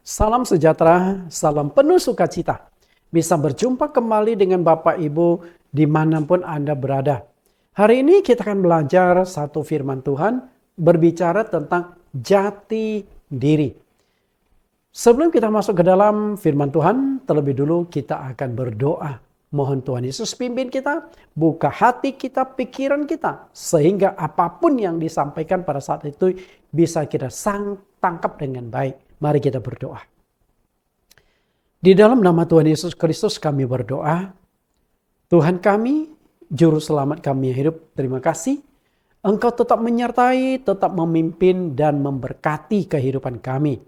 Salam sejahtera, salam penuh sukacita. Bisa berjumpa kembali dengan Bapak Ibu dimanapun Anda berada. Hari ini kita akan belajar satu firman Tuhan berbicara tentang jati diri. Sebelum kita masuk ke dalam firman Tuhan, terlebih dulu kita akan berdoa. Mohon Tuhan Yesus pimpin kita, buka hati kita, pikiran kita. Sehingga apapun yang disampaikan pada saat itu bisa kita tangkap dengan baik. Mari kita berdoa. Di dalam nama Tuhan Yesus Kristus kami berdoa. Tuhan kami, Juru Selamat kami yang hidup, terima kasih. Engkau tetap menyertai, tetap memimpin dan memberkati kehidupan kami.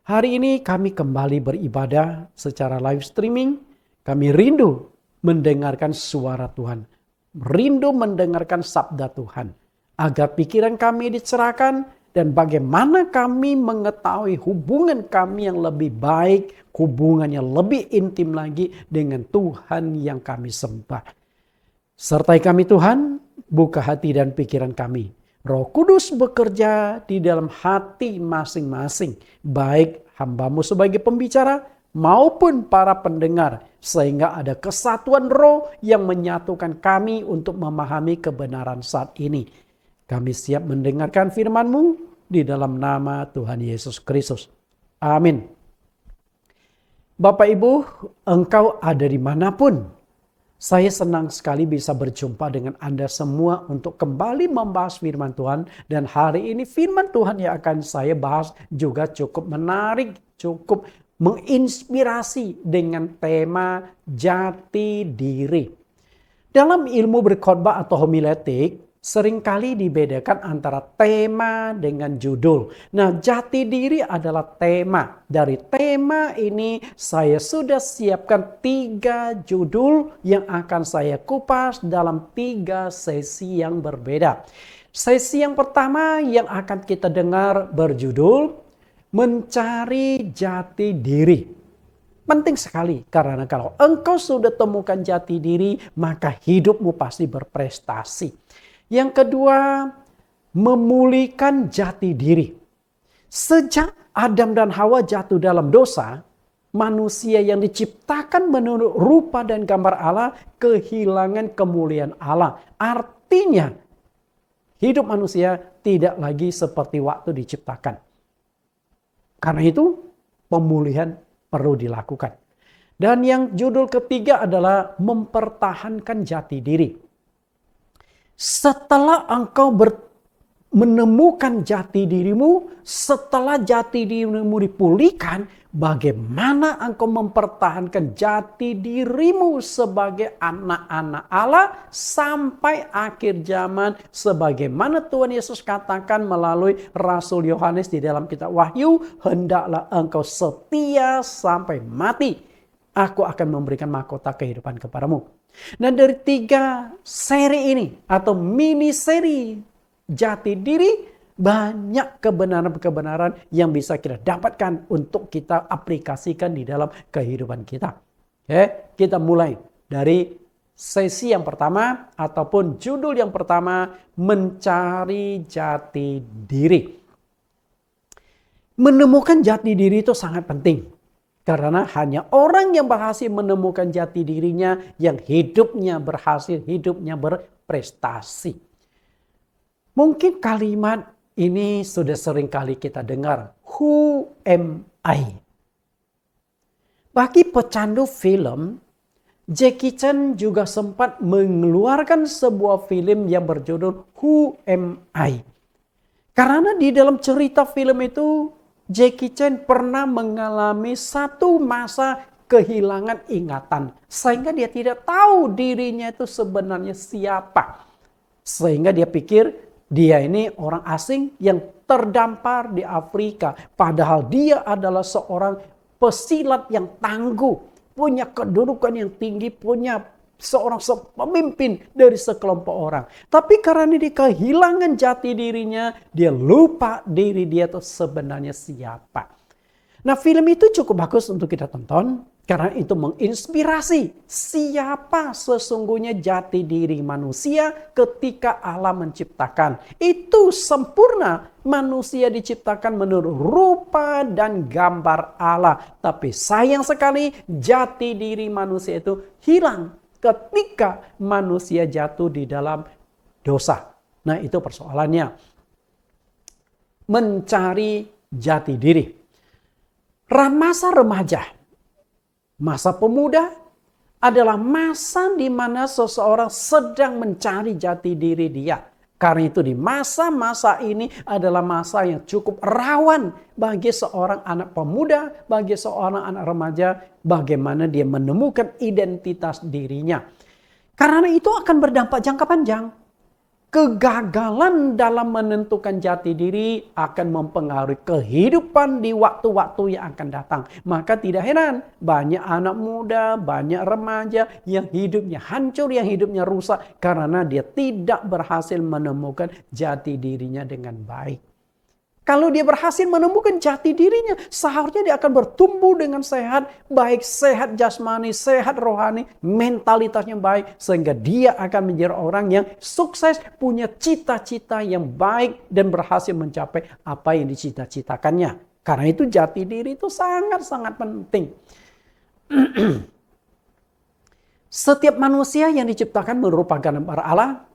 Hari ini kami kembali beribadah secara live streaming. Kami rindu mendengarkan suara Tuhan. Rindu mendengarkan sabda Tuhan. Agar pikiran kami dicerahkan dan bagaimana kami mengetahui hubungan kami yang lebih baik, hubungan yang lebih intim lagi dengan Tuhan yang kami sembah. Sertai kami Tuhan, buka hati dan pikiran kami. Roh Kudus bekerja di dalam hati masing-masing, baik hamba-Mu sebagai pembicara maupun para pendengar, sehingga ada kesatuan roh yang menyatukan kami untuk memahami kebenaran saat ini. Kami siap mendengarkan firman-Mu di dalam nama Tuhan Yesus Kristus. Amin. Bapak Ibu, engkau ada dimanapun. Saya senang sekali bisa berjumpa dengan Anda semua untuk kembali membahas firman Tuhan. Dan hari ini firman Tuhan yang akan saya bahas juga cukup menarik, cukup menginspirasi dengan tema jati diri. Dalam ilmu berkhotbah atau homiletik, seringkali dibedakan antara tema dengan judul. Nah, jati diri adalah tema. Dari tema ini saya sudah siapkan 3 judul yang akan saya kupas dalam 3 sesi yang berbeda. Sesi yang pertama yang akan kita dengar berjudul Mencari Jati Diri. Penting sekali karena kalau engkau sudah temukan jati diri, maka hidupmu pasti berprestasi. Yang kedua, memulihkan jati diri. Sejak Adam dan Hawa jatuh dalam dosa, manusia yang diciptakan menurut rupa dan gambar Allah kehilangan kemuliaan Allah. Artinya, hidup manusia tidak lagi seperti waktu diciptakan. Karena itu, pemulihan perlu dilakukan. Dan yang judul ketiga adalah mempertahankan jati diri. Setelah engkau menemukan jati dirimu, setelah jati dirimu dipulihkan, bagaimana engkau mempertahankan jati dirimu sebagai anak-anak Allah sampai akhir zaman, sebagaimana Tuhan Yesus katakan melalui Rasul Yohanes di dalam kitab Wahyu, hendaklah engkau setia sampai mati. Aku akan memberikan mahkota kehidupan kepadamu. Nah, dari 3 seri ini atau mini seri jati diri, banyak kebenaran-kebenaran yang bisa kita dapatkan untuk kita aplikasikan di dalam kehidupan kita. Oke, kita mulai dari sesi yang pertama ataupun judul yang pertama, mencari jati diri. Menemukan jati diri itu sangat penting. Karena hanya orang yang berhasil menemukan jati dirinya yang hidupnya berhasil, hidupnya berprestasi. Mungkin kalimat ini sudah sering kali kita dengar. Who am I? Bagi pecandu film, Jackie Chan juga sempat mengeluarkan sebuah film yang berjudul Who Am I? Karena di dalam cerita film itu, Jackie Chan pernah mengalami satu masa kehilangan ingatan. Sehingga dia tidak tahu dirinya itu sebenarnya siapa. Sehingga dia pikir dia ini orang asing yang terdampar di Afrika. Padahal dia adalah seorang pesilat yang tangguh. Punya kedudukan yang tinggi, punya seorang pemimpin dari sekelompok orang. Tapi karena dia kehilangan jati dirinya, dia lupa diri dia itu sebenarnya siapa. Nah, film itu cukup bagus untuk kita tonton karena itu menginspirasi siapa sesungguhnya jati diri manusia ketika Allah menciptakan. Itu sempurna Manusia diciptakan menurut rupa dan gambar Allah. Tapi sayang sekali jati diri manusia itu hilang ketika manusia jatuh di dalam dosa. Nah, itu persoalannya. Mencari jati diri. Masa remaja, masa pemuda adalah masa di mana seseorang sedang mencari jati diri dia. Karena itu di masa-masa ini adalah masa yang cukup rawan bagi seorang anak pemuda, bagi seorang anak remaja, bagaimana dia menemukan identitas dirinya. Karena itu akan berdampak jangka panjang. Kegagalan dalam menentukan jati diri akan mempengaruhi kehidupan di waktu-waktu yang akan datang. Maka tidak heran banyak anak muda, banyak remaja yang hidupnya hancur, yang hidupnya rusak karena dia tidak berhasil menemukan jati dirinya dengan baik. Kalau dia berhasil menemukan jati dirinya, seharusnya dia akan bertumbuh dengan sehat, baik sehat jasmani, sehat rohani, mentalitasnya baik, sehingga dia akan menjadi orang yang sukses, punya cita-cita yang baik, dan berhasil mencapai apa yang dicita-citakannya. Karena itu jati diri itu sangat-sangat penting. Setiap manusia yang diciptakan merupakan gambar Allah.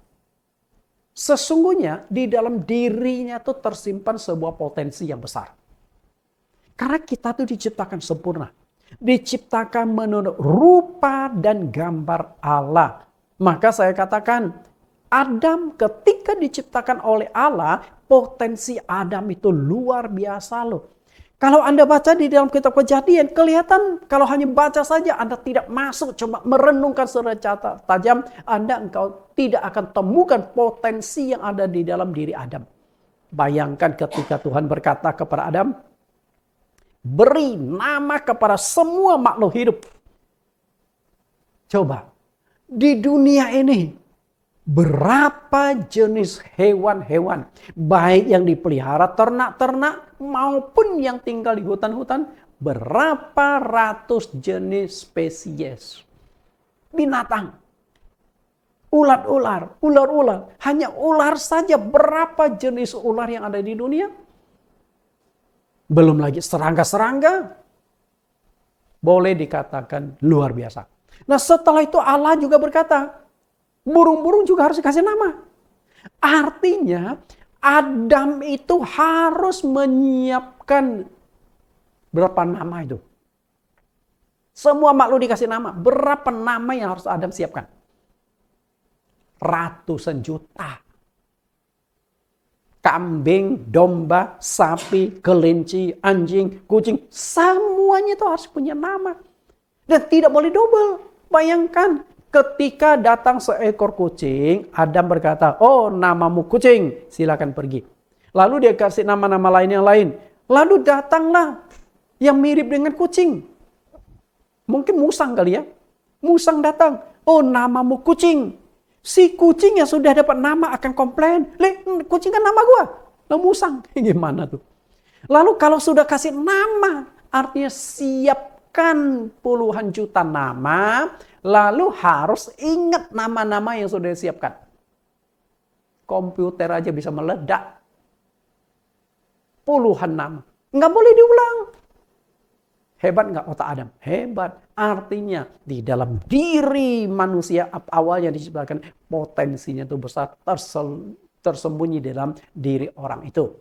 Sesungguhnya di dalam dirinya itu tersimpan sebuah potensi yang besar. Karena kita tuh diciptakan sempurna. Diciptakan menurut rupa dan gambar Allah. Maka saya katakan, Adam ketika diciptakan oleh Allah, potensi Adam itu luar biasa loh. Kalau Anda baca di dalam kitab Kejadian, kelihatan kalau hanya baca saja Anda tidak masuk, cuma merenungkan secara tajam, engkau tidak akan temukan potensi yang ada di dalam diri Adam. Bayangkan ketika Tuhan berkata kepada Adam, beri nama kepada semua makhluk hidup. Coba, di dunia ini, berapa jenis hewan-hewan, baik yang dipelihara ternak-ternak maupun yang tinggal di hutan-hutan, berapa ratus jenis spesies binatang, ular-ular, hanya ular saja berapa jenis ular yang ada di dunia, belum lagi serangga-serangga, boleh dikatakan luar biasa. Nah, setelah itu Allah juga berkata, burung-burung juga harus dikasih nama. Artinya Adam itu harus menyiapkan berapa nama itu. Semua makhluk dikasih nama. Berapa nama yang harus Adam siapkan? Ratusan juta. Kambing, domba, sapi, kelinci, anjing, kucing. Semuanya itu harus punya nama. Dan tidak boleh double. Bayangkan. Ketika datang seekor kucing, Adam berkata, oh namamu kucing, silakan pergi. Lalu dia kasih nama-nama lain yang lain. Lalu datanglah yang mirip dengan kucing. Mungkin musang kali ya. Musang datang, oh namamu kucing. Si kucing yang sudah dapat nama akan komplain. Kucing kan nama gua. Lah musang, gimana tuh? Lalu kalau sudah kasih nama, artinya siapkan puluhan juta nama. Lalu harus ingat nama-nama yang sudah disiapkan. Komputer aja bisa meledak. Puluhan nama. Nggak boleh diulang. Hebat nggak otak Adam? Hebat. Artinya di dalam diri manusia awalnya diciptakan, potensinya itu besar, tersembunyi dalam diri orang itu.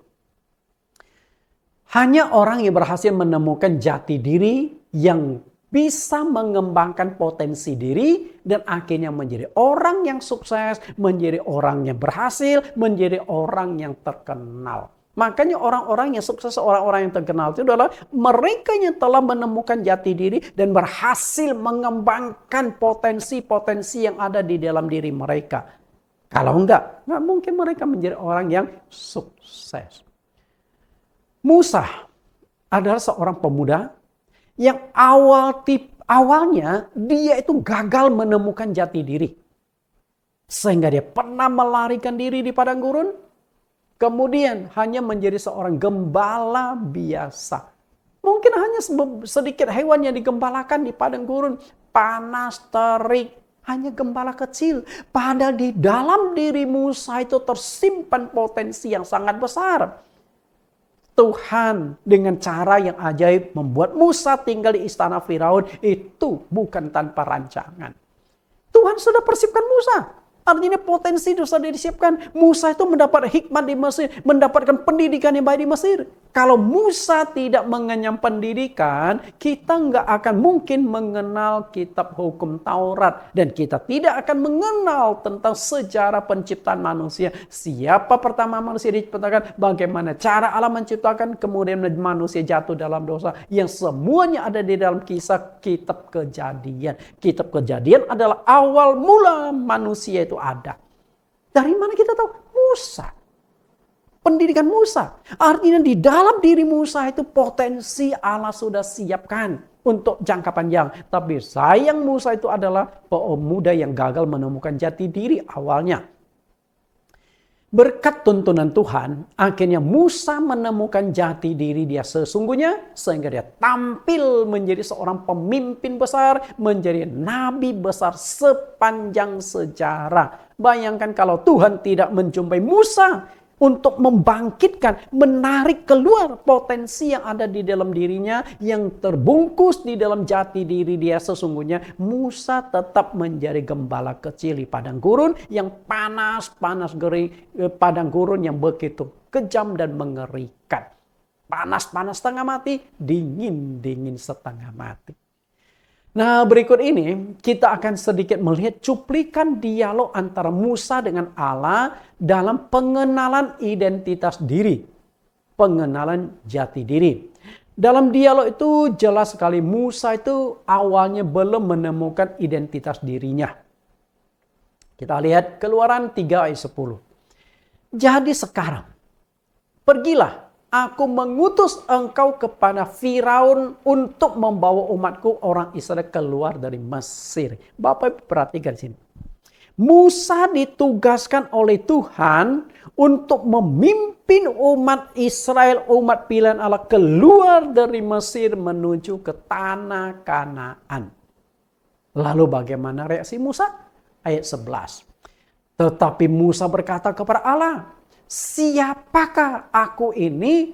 Hanya orang yang berhasil menemukan jati diri yang bisa mengembangkan potensi diri dan akhirnya menjadi orang yang sukses, menjadi orang yang berhasil, menjadi orang yang terkenal. Makanya orang-orang yang sukses, orang-orang yang terkenal itu adalah mereka yang telah menemukan jati diri dan berhasil mengembangkan potensi-potensi yang ada di dalam diri mereka. Kalau enggak mungkin mereka menjadi orang yang sukses. Musa adalah seorang pemuda yang awalnya dia itu gagal menemukan jati diri. Sehingga dia pernah melarikan diri di padang gurun. Kemudian hanya menjadi seorang gembala biasa. Mungkin hanya sedikit hewan yang digembalakan di padang gurun. Panas, terik, hanya gembala kecil. Padahal di dalam diri Musa itu tersimpan potensi yang sangat besar. Tuhan dengan cara yang ajaib membuat Musa tinggal di istana Firaun itu bukan tanpa rancangan. Tuhan sudah persiapkan Musa. Artinya potensi itu sudah disiapkan. Musa itu mendapat hikmat di Mesir, mendapatkan pendidikan yang baik di Mesir. Kalau Musa tidak mengenyam pendidikan, kita nggak akan mungkin mengenal kitab hukum Taurat. Dan kita tidak akan mengenal tentang sejarah penciptaan manusia. Siapa pertama manusia diciptakan, bagaimana cara Allah menciptakan, kemudian manusia jatuh dalam dosa. Yang semuanya ada di dalam kisah kitab Kejadian. Kitab Kejadian adalah awal mula manusia itu ada. Dari mana kita tahu? Musa. Pendidikan Musa. Artinya di dalam diri Musa itu potensi Allah sudah siapkan untuk jangka panjang. Tapi sayang Musa itu adalah pemuda yang gagal menemukan jati diri awalnya. Berkat tuntunan Tuhan, akhirnya Musa menemukan jati diri dia sesungguhnya, sehingga dia tampil menjadi seorang pemimpin besar, menjadi nabi besar sepanjang sejarah. Bayangkan kalau Tuhan tidak menjumpai Musa untuk membangkitkan, menarik keluar potensi yang ada di dalam dirinya, yang terbungkus di dalam jati diri dia sesungguhnya, Musa tetap menjadi gembala kecil di padang gurun yang panas gering, padang gurun yang begitu kejam dan mengerikan. Panas setengah mati, dingin setengah mati. Nah, berikut ini kita akan sedikit melihat cuplikan dialog antara Musa dengan Allah dalam pengenalan identitas diri. Pengenalan jati diri. Dalam dialog itu jelas sekali Musa itu awalnya belum menemukan identitas dirinya. Kita lihat Keluaran 3 ayat 10. Jadi sekarang, pergilah. Aku mengutus engkau kepada Firaun untuk membawa umatku orang Israel keluar dari Mesir. Bapak perhatikan sini. Musa ditugaskan oleh Tuhan untuk memimpin umat Israel, umat pilihan Allah keluar dari Mesir menuju ke tanah Kanaan. Lalu bagaimana reaksi Musa? Ayat 11. Tetapi Musa berkata kepada Allah, siapakah aku ini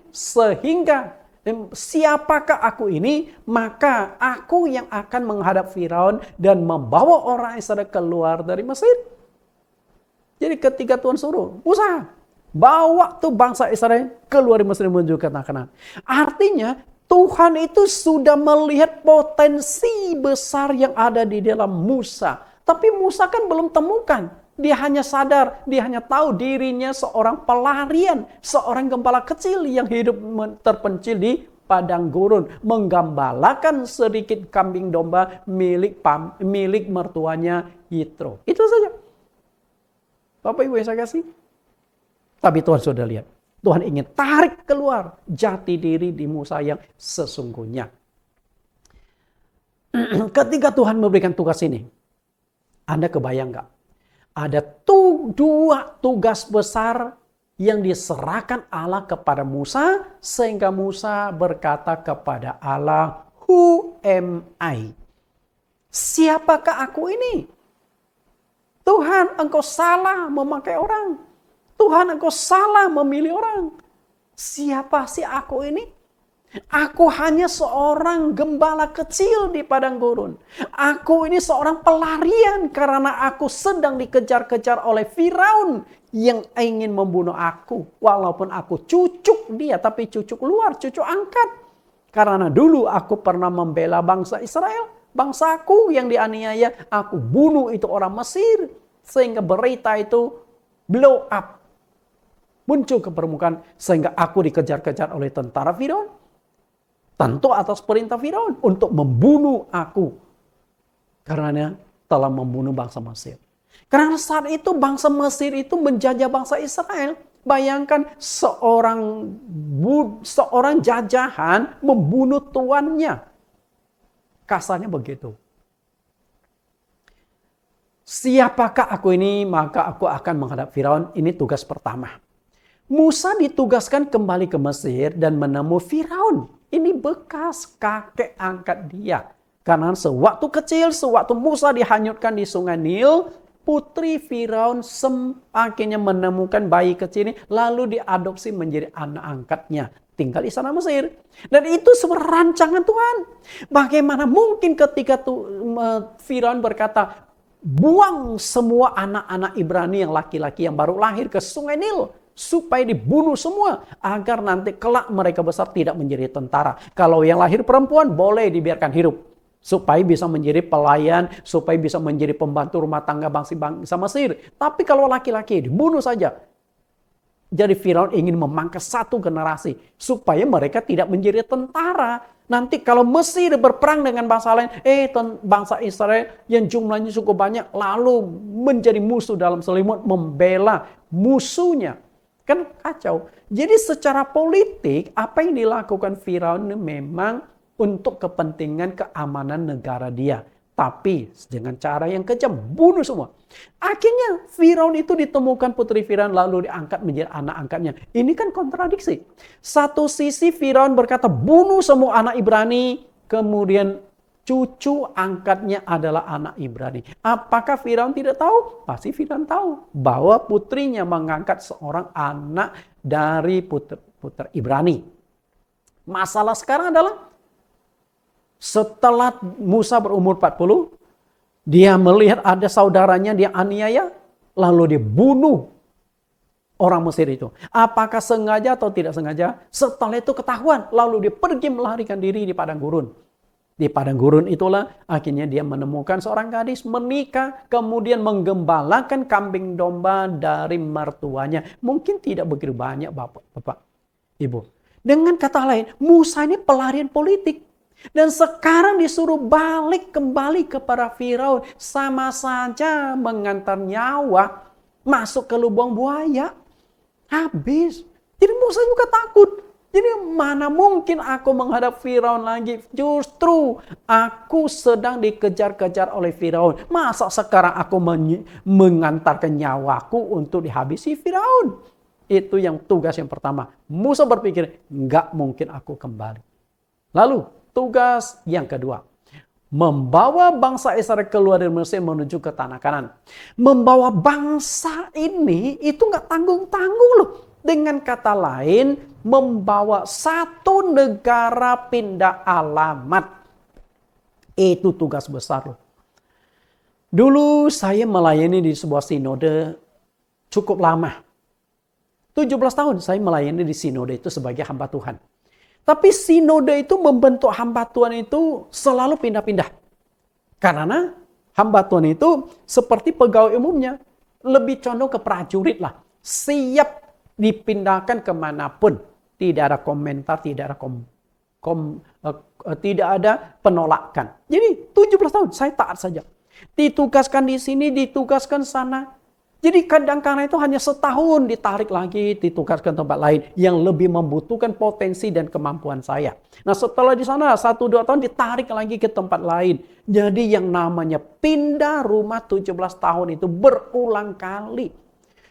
maka aku yang akan menghadap Firaun dan membawa orang Israel keluar dari Mesir. Jadi ketika Tuhan suruh, Musa, bawa tuh bangsa Israel keluar dari Mesir menuju ke tanah Kanaan. Artinya Tuhan itu sudah melihat potensi besar yang ada di dalam Musa. Tapi Musa kan belum temukan. Dia hanya sadar, dia hanya tahu dirinya seorang pelarian, seorang gembala kecil yang hidup terpencil di padang gurun, menggembalakan sedikit kambing domba milik mertuanya Yitro. Itu saja. Bapak Ibu yang saya kasih. Tapi Tuhan sudah lihat. Tuhan ingin tarik keluar jati diri di Musa yang sesungguhnya. Ketika Tuhan memberikan tugas ini, Anda kebayang nggak? Ada dua tugas besar yang diserahkan Allah kepada Musa, sehingga Musa berkata kepada Allah, "Who am I?" Siapakah aku ini? Tuhan, engkau salah memakai orang. Tuhan, engkau salah memilih orang. Siapa sih aku ini? Aku hanya seorang gembala kecil di padang gurun. Aku ini seorang pelarian karena aku sedang dikejar-kejar oleh Firaun yang ingin membunuh aku. Walaupun aku cucuk dia, tapi cucuk luar, cucuk angkat. Karena dulu aku pernah membela bangsa Israel. Bangsaku yang dianiaya, aku bunuh itu orang Mesir. Sehingga berita itu blow up. Muncul ke permukaan sehingga aku dikejar-kejar oleh tentara Firaun. Tentu atas perintah Firaun untuk membunuh aku. Karena telah membunuh bangsa Mesir. Karena saat itu bangsa Mesir itu menjajah bangsa Israel. Bayangkan seorang jajahan membunuh tuannya. Kasarnya begitu. Siapakah aku ini? Maka aku akan menghadap Firaun. Ini tugas pertama. Musa ditugaskan kembali ke Mesir dan menemui Firaun. Ini bekas kakek angkat dia. Karena sewaktu kecil, sewaktu Musa dihanyutkan di sungai Nil, putri Firaun akhirnya menemukan bayi kecil ini, lalu diadopsi menjadi anak angkatnya. tinggal di sana Mesir. Dan itu sebuah rancangan Tuhan. Bagaimana mungkin ketika Firaun berkata, buang semua anak-anak Ibrani yang laki-laki yang baru lahir ke sungai Nil, supaya dibunuh semua, agar nanti kelak mereka besar tidak menjadi tentara. Kalau yang lahir perempuan boleh dibiarkan hidup, supaya bisa menjadi pelayan, supaya bisa menjadi pembantu rumah tangga bangsa Mesir. Tapi kalau laki-laki dibunuh saja. Jadi Firaun ingin memangkas satu generasi, supaya mereka tidak menjadi tentara. Nanti kalau Mesir berperang dengan bangsa lain, bangsa Israel yang jumlahnya cukup banyak, lalu menjadi musuh dalam selimut, membela musuhnya. Kan kacau. Jadi secara politik, apa yang dilakukan Firaun memang untuk kepentingan keamanan negara dia. Tapi dengan cara yang kejam, bunuh semua. Akhirnya Firaun itu ditemukan putri Firaun lalu diangkat menjadi anak angkatnya. Ini kan kontradiksi. Satu sisi Firaun berkata bunuh semua anak Ibrani, kemudian cucu angkatnya adalah anak Ibrani. Apakah Firaun tidak tahu? Pasti Firaun tahu bahwa putrinya mengangkat seorang anak dari putra Ibrani. Masalah sekarang adalah setelah Musa berumur 40, dia melihat ada saudaranya dia aniaya, lalu dia bunuh orang Mesir itu. Apakah sengaja atau tidak sengaja? Setelah itu ketahuan, lalu dia pergi melarikan diri di padang gurun. Di padang gurun itulah akhirnya dia menemukan seorang gadis, menikah, kemudian menggembalakan kambing domba dari mertuanya. Mungkin tidak begitu banyak Bapak, Ibu. Dengan kata lain, Musa ini pelarian politik. Dan sekarang disuruh balik kembali kepada Firaun. Sama saja mengantar nyawa masuk ke lubang buaya. Habis. Jadi Musa juga takut. Jadi mana mungkin aku menghadap Firaun lagi. Justru aku sedang dikejar-kejar oleh Firaun. Masa sekarang aku mengantarkan nyawaku untuk dihabisi Firaun. Itu yang tugas yang pertama. Musa berpikir, enggak mungkin aku kembali. Lalu tugas yang kedua, membawa bangsa Israel keluar dari Mesir menuju ke tanah Kanan. Membawa bangsa ini itu nggak tanggung-tanggung loh. Dengan kata lain, membawa satu negara pindah alamat. Itu tugas besar loh. Dulu saya melayani di sebuah sinode cukup lama. 17 tahun saya melayani di sinode itu sebagai hamba Tuhan. Tapi sinode itu membentuk hamba Tuhan itu selalu pindah-pindah. Karena hamba Tuhan itu seperti pegawai umumnya. Lebih condong ke prajurit lah. Siap dipindahkan kemanapun. Tidak ada komentar, tidak ada penolakan. Jadi 17 tahun saya taat saja. Ditugaskan di sini, ditugaskan sana. Jadi kadang-kadang itu hanya setahun ditarik lagi, ditugaskan tempat lain yang lebih membutuhkan potensi dan kemampuan saya. Nah setelah di sana 1-2 tahun ditarik lagi ke tempat lain. Jadi yang namanya pindah rumah 17 tahun itu berulang kali.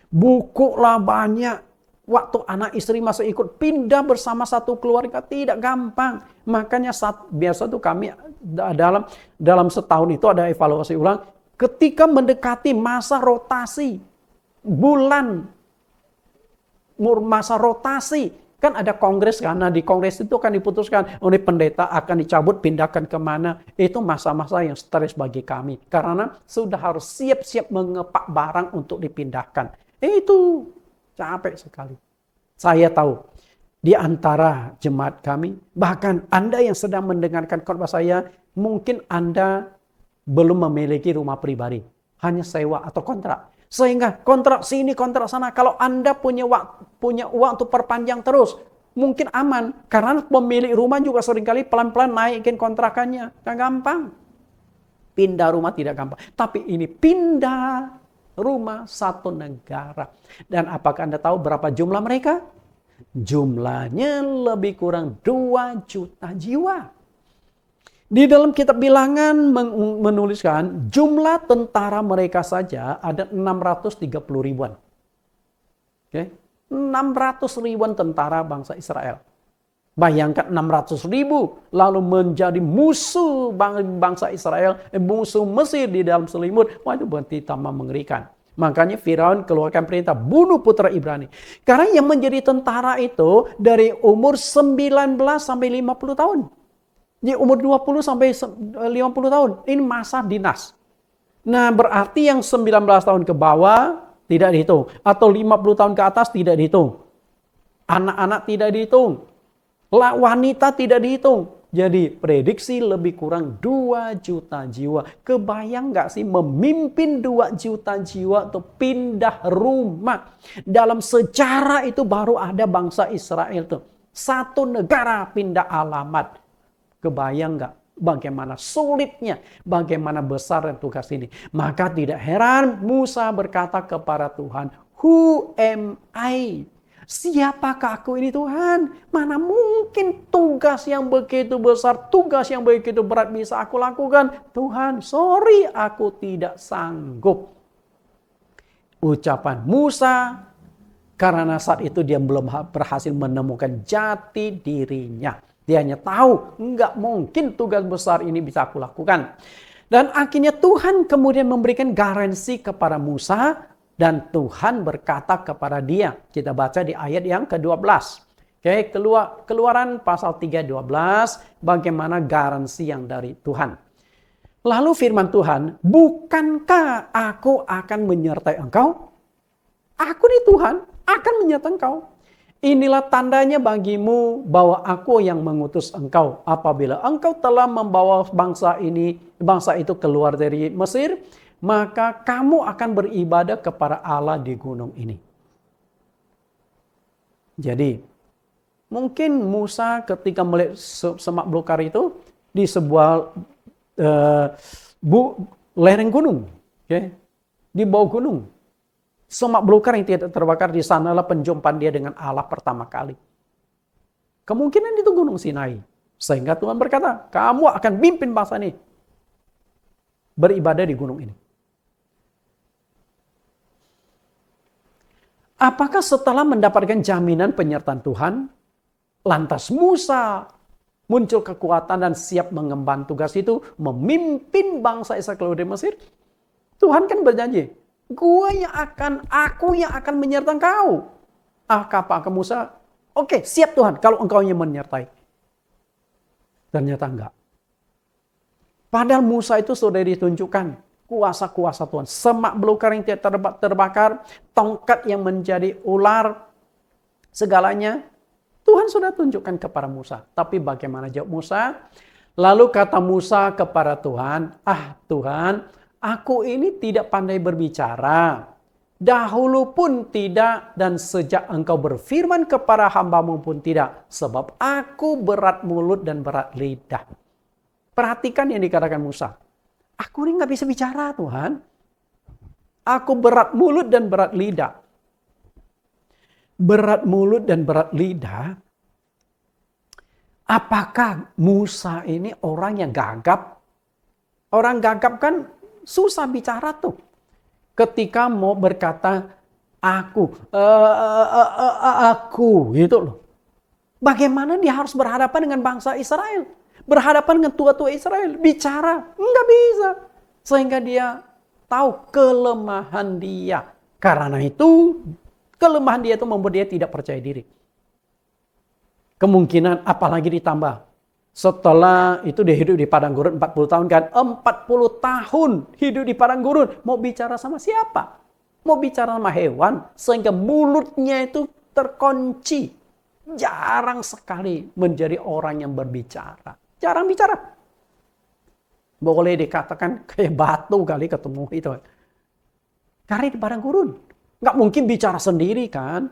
Buku lah banyak. Waktu anak istri masih ikut pindah bersama satu keluarga tidak gampang. Makanya biasa tuh kami dalam setahun itu ada evaluasi ulang. Ketika mendekati masa rotasi, masa rotasi, kan ada kongres, karena di kongres itu akan diputuskan oleh pendeta akan dicabut, pindahkan kemana. Itu masa-masa yang stres bagi kami. Karena sudah harus siap-siap mengepak barang untuk dipindahkan. Itu capek sekali. Saya tahu di antara jemaat kami, bahkan Anda yang sedang mendengarkan khotbah saya, mungkin Anda belum memiliki rumah pribadi, hanya sewa atau kontrak. Sehingga kontrak sini, kontrak sana. Kalau Anda punya uang untuk perpanjang terus, mungkin aman. Karena pemilik rumah juga seringkali pelan-pelan naikin kontrakannya. Gak gampang. Pindah rumah tidak gampang. Tapi ini pindah rumah satu negara. Dan apakah Anda tahu berapa jumlah mereka? Jumlahnya lebih kurang 2 juta jiwa. Di dalam kitab Bilangan menuliskan jumlah tentara mereka saja ada 630 ribuan. Oke, 600 ribuan tentara bangsa Israel. Bayangkan 600 ribu lalu menjadi musuh bangsa Israel, musuh Mesir di dalam selimut. Wah itu berarti tambah mengerikan. Makanya Firaun keluarkan perintah bunuh putra Ibrani. Karena yang menjadi tentara itu dari umur 19 sampai 50 tahun. Jadi umur 20 sampai 50 tahun. Ini masa dinas. Nah berarti yang 19 tahun ke bawah tidak dihitung. Atau 50 tahun ke atas tidak dihitung. Anak-anak tidak dihitung. Wanita tidak dihitung. Jadi prediksi lebih kurang 2 juta jiwa. Kebayang nggak sih memimpin 2 juta jiwa untuk pindah rumah. Dalam sejarah itu baru ada bangsa Israel tuh. Satu negara pindah alamat. Kebayang nggak bagaimana sulitnya, bagaimana besar tugas ini. Maka tidak heran Musa berkata kepada Tuhan, "Who am I?" Siapakah aku ini Tuhan? Mana mungkin tugas yang begitu besar, tugas yang begitu berat bisa aku lakukan? Tuhan, sorry aku tidak sanggup. Ucapan Musa, karena saat itu dia belum berhasil menemukan jati dirinya. Dia hanya tahu, enggak mungkin tugas besar ini bisa aku lakukan. Dan akhirnya Tuhan kemudian memberikan garansi kepada Musa. Dan Tuhan berkata kepada dia. Kita baca di ayat yang ke-12. Oke, Keluaran pasal 3:12. Bagaimana garansi yang dari Tuhan. Lalu firman Tuhan, bukankah aku akan menyertai engkau? Aku nih Tuhan akan menyertai engkau. Inilah tandanya bagimu bahwa aku yang mengutus engkau. Apabila engkau telah membawa bangsa itu keluar dari Mesir, maka kamu akan beribadah kepada Allah di gunung ini. Jadi, mungkin Musa ketika melihat semak belukar itu di sebuah lereng gunung, okay? Di bawah gunung. Semak belukar yang tidak terbakar, di sanalah penjumpaan dia dengan Allah pertama kali. Kemungkinan itu gunung Sinai. Sehingga Tuhan berkata, kamu akan pimpin bangsa ini beribadah di gunung ini. Apakah setelah mendapatkan jaminan penyertaan Tuhan, lantas Musa muncul kekuatan dan siap mengemban tugas itu, memimpin bangsa Israel keluar dari Mesir? Tuhan kan berjanji, aku yang akan menyertai engkau. Kata Musa, oke, siap Tuhan, kalau engkau yang menyertai. Ternyata enggak. Padahal Musa itu sudah ditunjukkan kuasa-kuasa Tuhan. Semak belukar yang tidak terbakar, tongkat yang menjadi ular, segalanya Tuhan sudah tunjukkan kepada Musa. Tapi bagaimana jawab Musa? Lalu kata Musa kepada Tuhan, Tuhan, aku ini tidak pandai berbicara. Dahulu pun tidak, dan sejak engkau berfirman kepada hamba-Mu pun tidak. Sebab aku berat mulut dan berat lidah. Perhatikan yang dikatakan Musa. Aku ini nggak bisa bicara Tuhan. Aku berat mulut dan berat lidah. Berat mulut dan berat lidah. Apakah Musa ini orang yang gagap? Orang gagap kan susah bicara tuh. Ketika mau berkata aku gitu loh. Bagaimana dia harus berhadapan dengan bangsa Israel? Berhadapan dengan tua-tua Israel, bicara, nggak bisa. Sehingga dia tahu kelemahan dia. Karena itu, kelemahan dia itu membuat dia tidak percaya diri. Kemungkinan apalagi ditambah. Setelah itu dia hidup di padang gurun 40 tahun kan. 40 tahun hidup di padang gurun. Mau bicara sama siapa? Mau bicara sama hewan. Sehingga mulutnya itu terkunci. Jarang sekali menjadi orang yang berbicara. Jarang bicara. Boleh dikatakan kayak batu kali ketemu itu. Karena di padang gurun. Nggak mungkin bicara sendiri kan.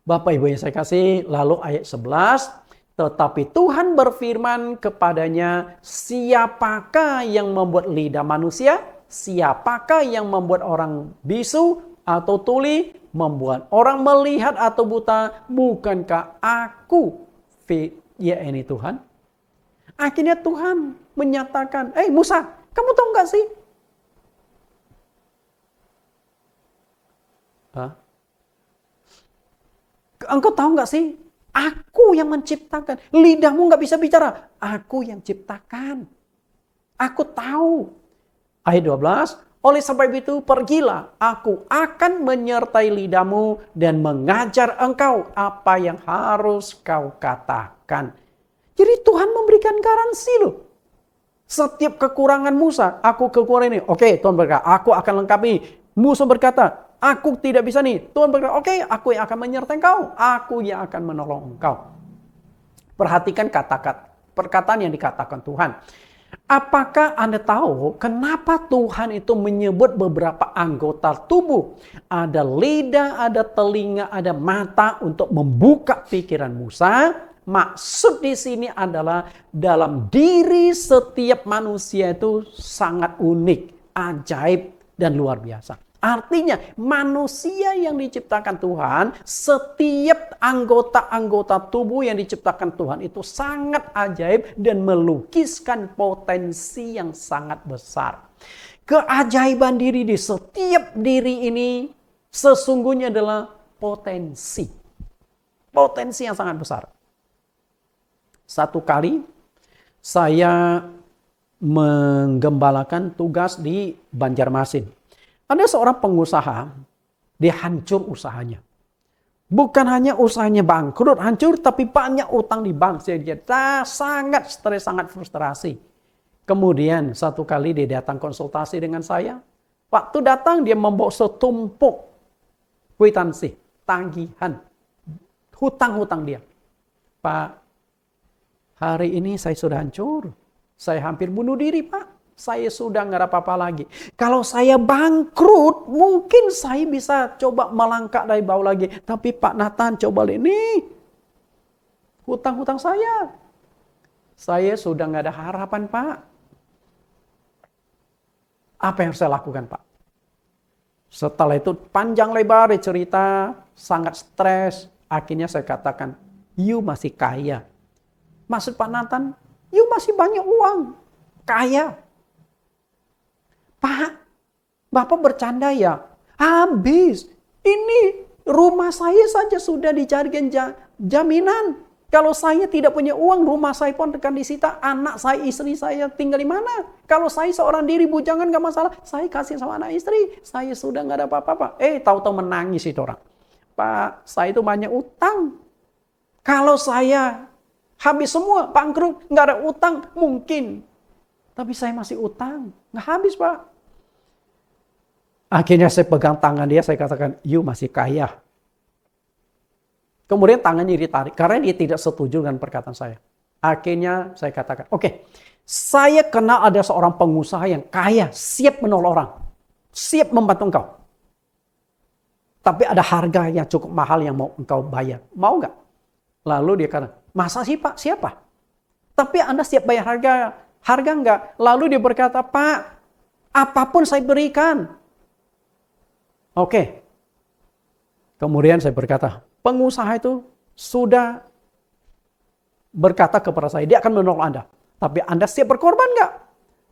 Bapak Ibu yang saya kasih. Lalu ayat 11. Tetapi Tuhan berfirman kepadanya. Siapakah yang membuat lidah manusia? Siapakah yang membuat orang bisu atau tuli? Membuat orang melihat atau buta? Bukankah aku? Ya ini Tuhan. Akhirnya Tuhan menyatakan, Musa, kamu tahu nggak sih? Engkau tahu nggak sih? Aku yang menciptakan. Lidahmu nggak bisa bicara. Aku yang ciptakan. Aku tahu. Ayat 12. Oleh sebab itu, pergilah, aku akan menyertai lidahmu dan mengajar engkau apa yang harus kau katakan. Jadi Tuhan memberikan garansi loh. Setiap kekurangan Musa, aku kekurangan ini. Oke, Tuhan berkata, aku akan lengkapi. Musa berkata, aku tidak bisa nih. Tuhan berkata, oke, aku yang akan menyertai engkau. Aku yang akan menolong engkau. Perhatikan kata-kata, perkataan yang dikatakan Tuhan. Apakah Anda tahu kenapa Tuhan itu menyebut beberapa anggota tubuh? Ada lidah, ada telinga, ada mata untuk membuka pikiran Musa. Maksud di sini adalah dalam diri setiap manusia itu sangat unik, ajaib, dan luar biasa. Artinya manusia yang diciptakan Tuhan, setiap anggota-anggota tubuh yang diciptakan Tuhan itu sangat ajaib dan melukiskan potensi yang sangat besar. Keajaiban diri di setiap diri ini sesungguhnya adalah potensi. Potensi yang sangat besar. Satu kali saya menggembalakan tugas di Banjarmasin. Ada seorang pengusaha, dia hancur usahanya. Bukan hanya usahanya bangkrut, hancur, tapi banyak utang di bank. Dia sangat stres, sangat frustrasi. Kemudian satu kali dia datang konsultasi dengan saya. Waktu datang dia membawa setumpuk kwitansi, tagihan, hutang-hutang dia. Pak, hari ini saya sudah hancur. Saya hampir bunuh diri, Pak. Saya sudah nggak ada apa-apa lagi. Kalau saya bangkrut, mungkin saya bisa coba melangkah dari bawah lagi. Tapi Pak Nathan, coba lihat nih. Hutang-hutang saya. Saya sudah nggak ada harapan, Pak. Apa yang harus saya lakukan, Pak? Setelah itu panjang lebar cerita, sangat stres. Akhirnya saya katakan, you masih kaya. Maksud Pak Nathan, you masih banyak uang. Kaya. Pak, Bapak bercanda ya? Habis. Ini rumah saya saja sudah dicarikan jaminan. Kalau saya tidak punya uang, rumah saya pun akan disita. Anak saya, istri saya tinggal di mana? Kalau saya seorang diri bujangan gak masalah. Saya kasih sama anak istri. Saya sudah gak ada apa-apa. Tahu-tahu menangis itu orang. Pak, saya itu banyak utang. Kalau saya habis semua, bangkrut, gak ada utang, mungkin. Tapi saya masih utang. Nggak habis, Pak. Akhirnya saya pegang tangan dia, saya katakan, you masih kaya. Kemudian tangannya ditarik, karena dia tidak setuju dengan perkataan saya. Akhirnya saya katakan, oke, saya kenal ada seorang pengusaha yang kaya, siap menolong orang. Siap membantu engkau. Tapi ada harga yang cukup mahal yang mau engkau bayar. Mau nggak? Lalu dia kata, masa sih Pak? Siapa? Tapi Anda siap bayar harga enggak? Lalu dia berkata, Pak, apapun saya berikan. Oke. Kemudian saya berkata, pengusaha itu sudah berkata kepada saya, dia akan menolong Anda. Tapi Anda siap berkorban enggak?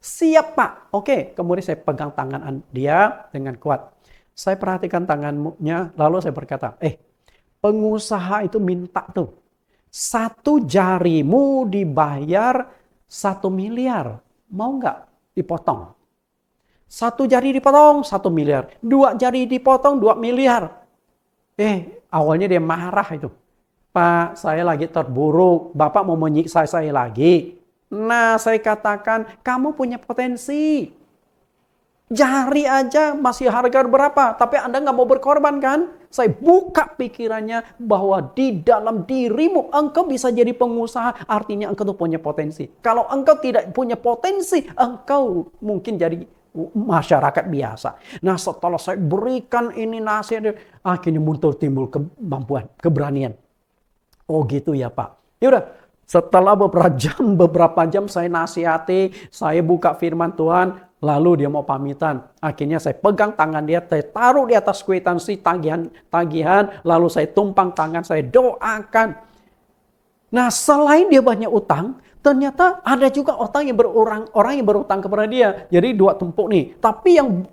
Siap, Pak. Oke. Kemudian saya pegang tangan dia dengan kuat. Saya perhatikan tangannya, lalu saya berkata, pengusaha itu minta tuh, 1 jarimu dibayar 1 miliar. Mau nggak dipotong? 1 jari dipotong 1 miliar. 2 jari dipotong 2 miliar. Awalnya dia marah itu. Pak, saya lagi terburuk. Bapak mau menyiksa saya lagi. Nah, saya katakan, kamu punya potensi. Jari aja masih harga berapa. Tapi Anda nggak mau berkorban kan? Saya buka pikirannya bahwa di dalam dirimu engkau bisa jadi pengusaha. Artinya engkau tuh punya potensi. Kalau engkau tidak punya potensi, engkau mungkin jadi masyarakat biasa. Nah, setelah saya berikan ini nasihat, akhirnya timbul kemampuan, keberanian. Oh gitu ya Pak. Yaudah, setelah beberapa jam saya nasihati, saya buka firman Tuhan, lalu dia mau pamitan. Akhirnya saya pegang tangan dia, saya taruh di atas kwitansi tagihan, lalu saya tumpang tangan, saya doakan. Nah, selain dia banyak utang, ternyata ada juga orang yang berutang kepada dia. Jadi 2 tumpuk nih. Tapi yang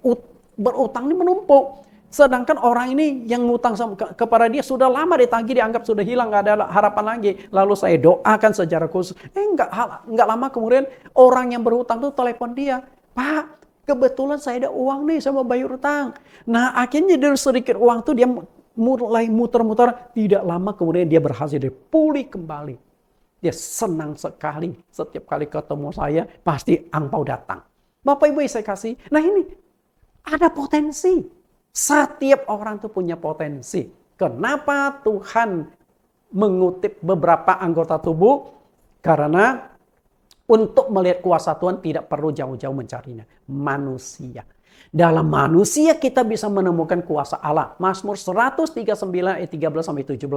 berutang ini menumpuk. Sedangkan orang ini yang ngutang kepada dia sudah lama ditagih, dianggap sudah hilang, nggak ada harapan lagi. Lalu saya doakan secara khusus. Nggak lama kemudian orang yang berhutang itu telepon dia. Pak, Kebetulan saya ada uang nih, saya mau bayar utang. Nah, akhirnya dari sedikit uang tuh dia mulai muter-muter. Tidak lama kemudian dia berhasil, dia pulih kembali. Dia senang sekali. Setiap kali ketemu saya, pasti angpau datang. Bapak Ibu yang saya kasih, nah ini ada potensi. Setiap orang tuh punya potensi. Kenapa Tuhan mengutip beberapa anggota tubuh? Karena untuk melihat kuasa Tuhan tidak perlu jauh-jauh mencarinya. Manusia. Dalam manusia kita bisa menemukan kuasa Allah. Mazmur 139 ayat 13 sampai 17.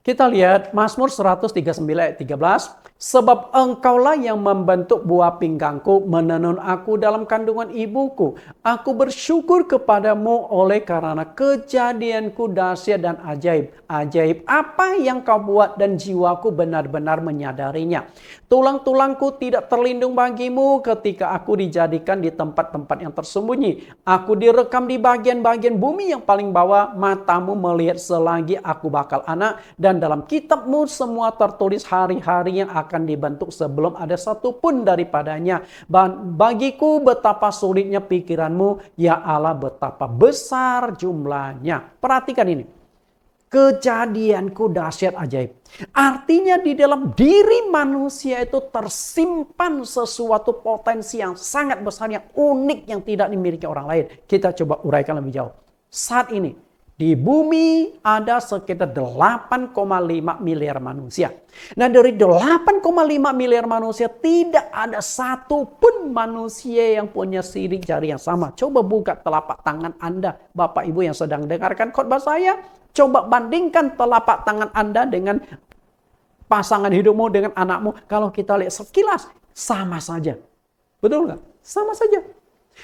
Kita lihat Mazmur 139 ayat 13. Sebab engkaulah yang membentuk buah pinggangku, menenun aku dalam kandungan ibuku. Aku bersyukur kepadamu oleh karena kejadianku dahsyat dan ajaib. Ajaib apa yang kau buat dan jiwaku benar-benar menyadarinya. Tulang-tulangku tidak terlindung bagimu ketika aku dijadikan di tempat-tempat yang tersembunyi. Aku direkam di bagian-bagian bumi yang paling bawah. Matamu melihat selagi aku bakal anak. Dan dalam kitabmu semua tertulis hari-hari yang akan dibentuk sebelum ada satu pun daripadanya. Bagiku betapa sulitnya pikiranmu, ya Allah, betapa besar jumlahnya. Perhatikan ini. Kejadianku dahsyat ajaib. Artinya di dalam diri manusia itu tersimpan sesuatu potensi yang sangat besar, yang unik, yang tidak dimiliki orang lain. Kita coba uraikan lebih jauh. Saat ini di bumi ada sekitar 8,5 miliar manusia. Nah, dari 8,5 miliar manusia tidak ada satu pun manusia yang punya sidik jari yang sama. Coba buka telapak tangan Anda, Bapak Ibu yang sedang dengarkan khotbah saya. Coba bandingkan telapak tangan Anda dengan pasangan hidupmu, dengan anakmu. Kalau kita lihat sekilas, sama saja. Betul nggak? Sama saja.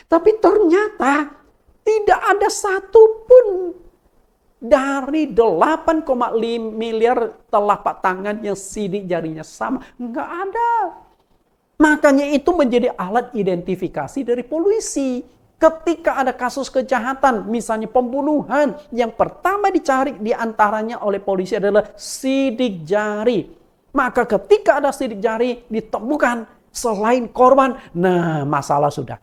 Tapi ternyata tidak ada satupun dari 8,5 miliar telapak tangan yang sidik jarinya sama. Nggak ada. Makanya itu menjadi alat identifikasi dari polisi. Ketika ada kasus kejahatan, misalnya pembunuhan, yang pertama dicari diantaranya oleh polisi adalah sidik jari. Maka ketika ada sidik jari ditemukan selain korban, nah masalah sudah.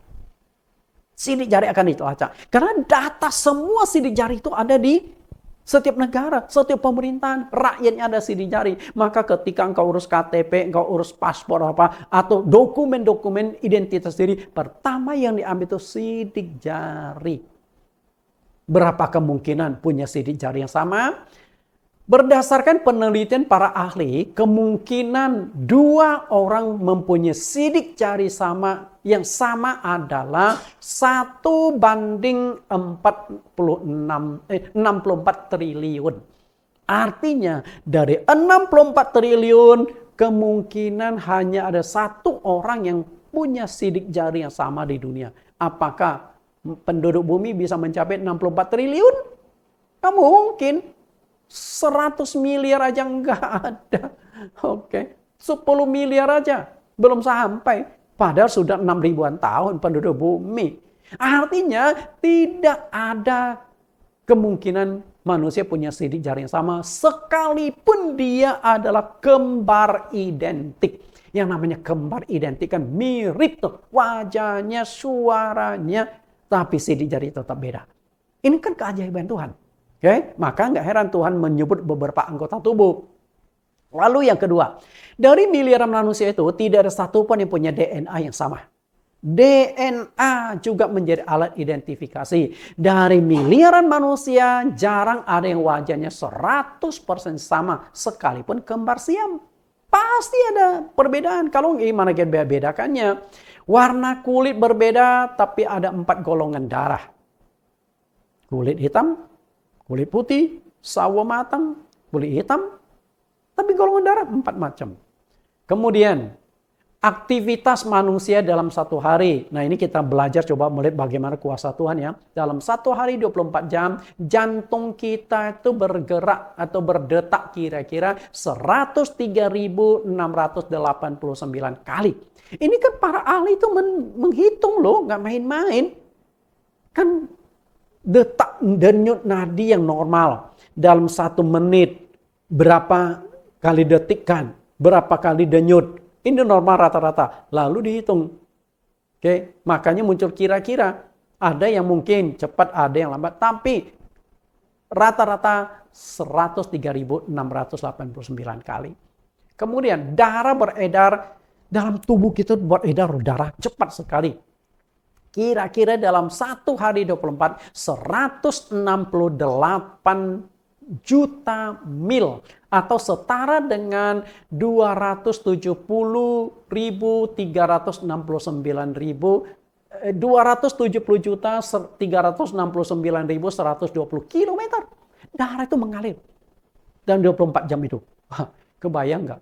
Sidik jari akan dilacak. Karena data semua sidik jari itu ada di setiap negara, setiap pemerintahan, rakyatnya ada sidik jari. Maka ketika engkau urus KTP, engkau urus paspor apa, atau dokumen-dokumen identitas diri, pertama yang diambil itu sidik jari. Berapa kemungkinan punya sidik jari yang sama? Berdasarkan penelitian para ahli, kemungkinan 2 orang mempunyai sidik jari yang sama adalah 64 triliun. Artinya dari 64 triliun, kemungkinan hanya ada 1 orang yang punya sidik jari yang sama di dunia. Apakah penduduk bumi bisa mencapai 64 triliun? Nggak mungkin. 100 miliar aja enggak ada. Oke. 10 miliar aja belum sampai. Padahal sudah 6 ribuan tahun penduduk bumi. Artinya tidak ada kemungkinan manusia punya sidik jari yang sama. Sekalipun dia adalah kembar identik. Yang namanya kembar identik kan mirip tuh. Wajahnya, suaranya. Tapi sidik jari tetap beda. Ini kan keajaiban Tuhan. Oke, maka nggak heran Tuhan menyebut beberapa anggota tubuh. Lalu yang kedua, dari miliaran manusia itu tidak ada satupun yang punya DNA yang sama. DNA juga menjadi alat identifikasi. Dari miliaran manusia jarang ada yang wajahnya 100% sama, sekalipun kembar siam. Pasti ada perbedaan. Kalau gimana kita bedakannya? Warna kulit berbeda, tapi ada 4 golongan darah. Kulit hitam, kulit putih, sawo matang, kulit hitam, tapi golongan darah 4 macam. Kemudian, aktivitas manusia dalam satu hari. Nah ini kita belajar coba melihat bagaimana kuasa Tuhan ya. Dalam satu hari 24 jam, jantung kita itu bergerak atau berdetak kira-kira 103.689 kali. Ini kan para ahli itu menghitung loh, nggak main-main. Kan detak denyut nadi yang normal dalam 1 menit berapa kali detikkan, berapa kali denyut, ini normal rata-rata. Lalu dihitung Oke, makanya muncul kira-kira. Ada yang mungkin cepat, ada yang lambat. Tapi rata-rata 103.689 kali. Kemudian darah beredar dalam tubuh kita, beredar darah cepat sekali. Kira-kira dalam 1 hari 24, 168 juta mil atau setara dengan 270.369.120 kilometer. Darah itu mengalir dalam 24 jam itu. Kebayang nggak?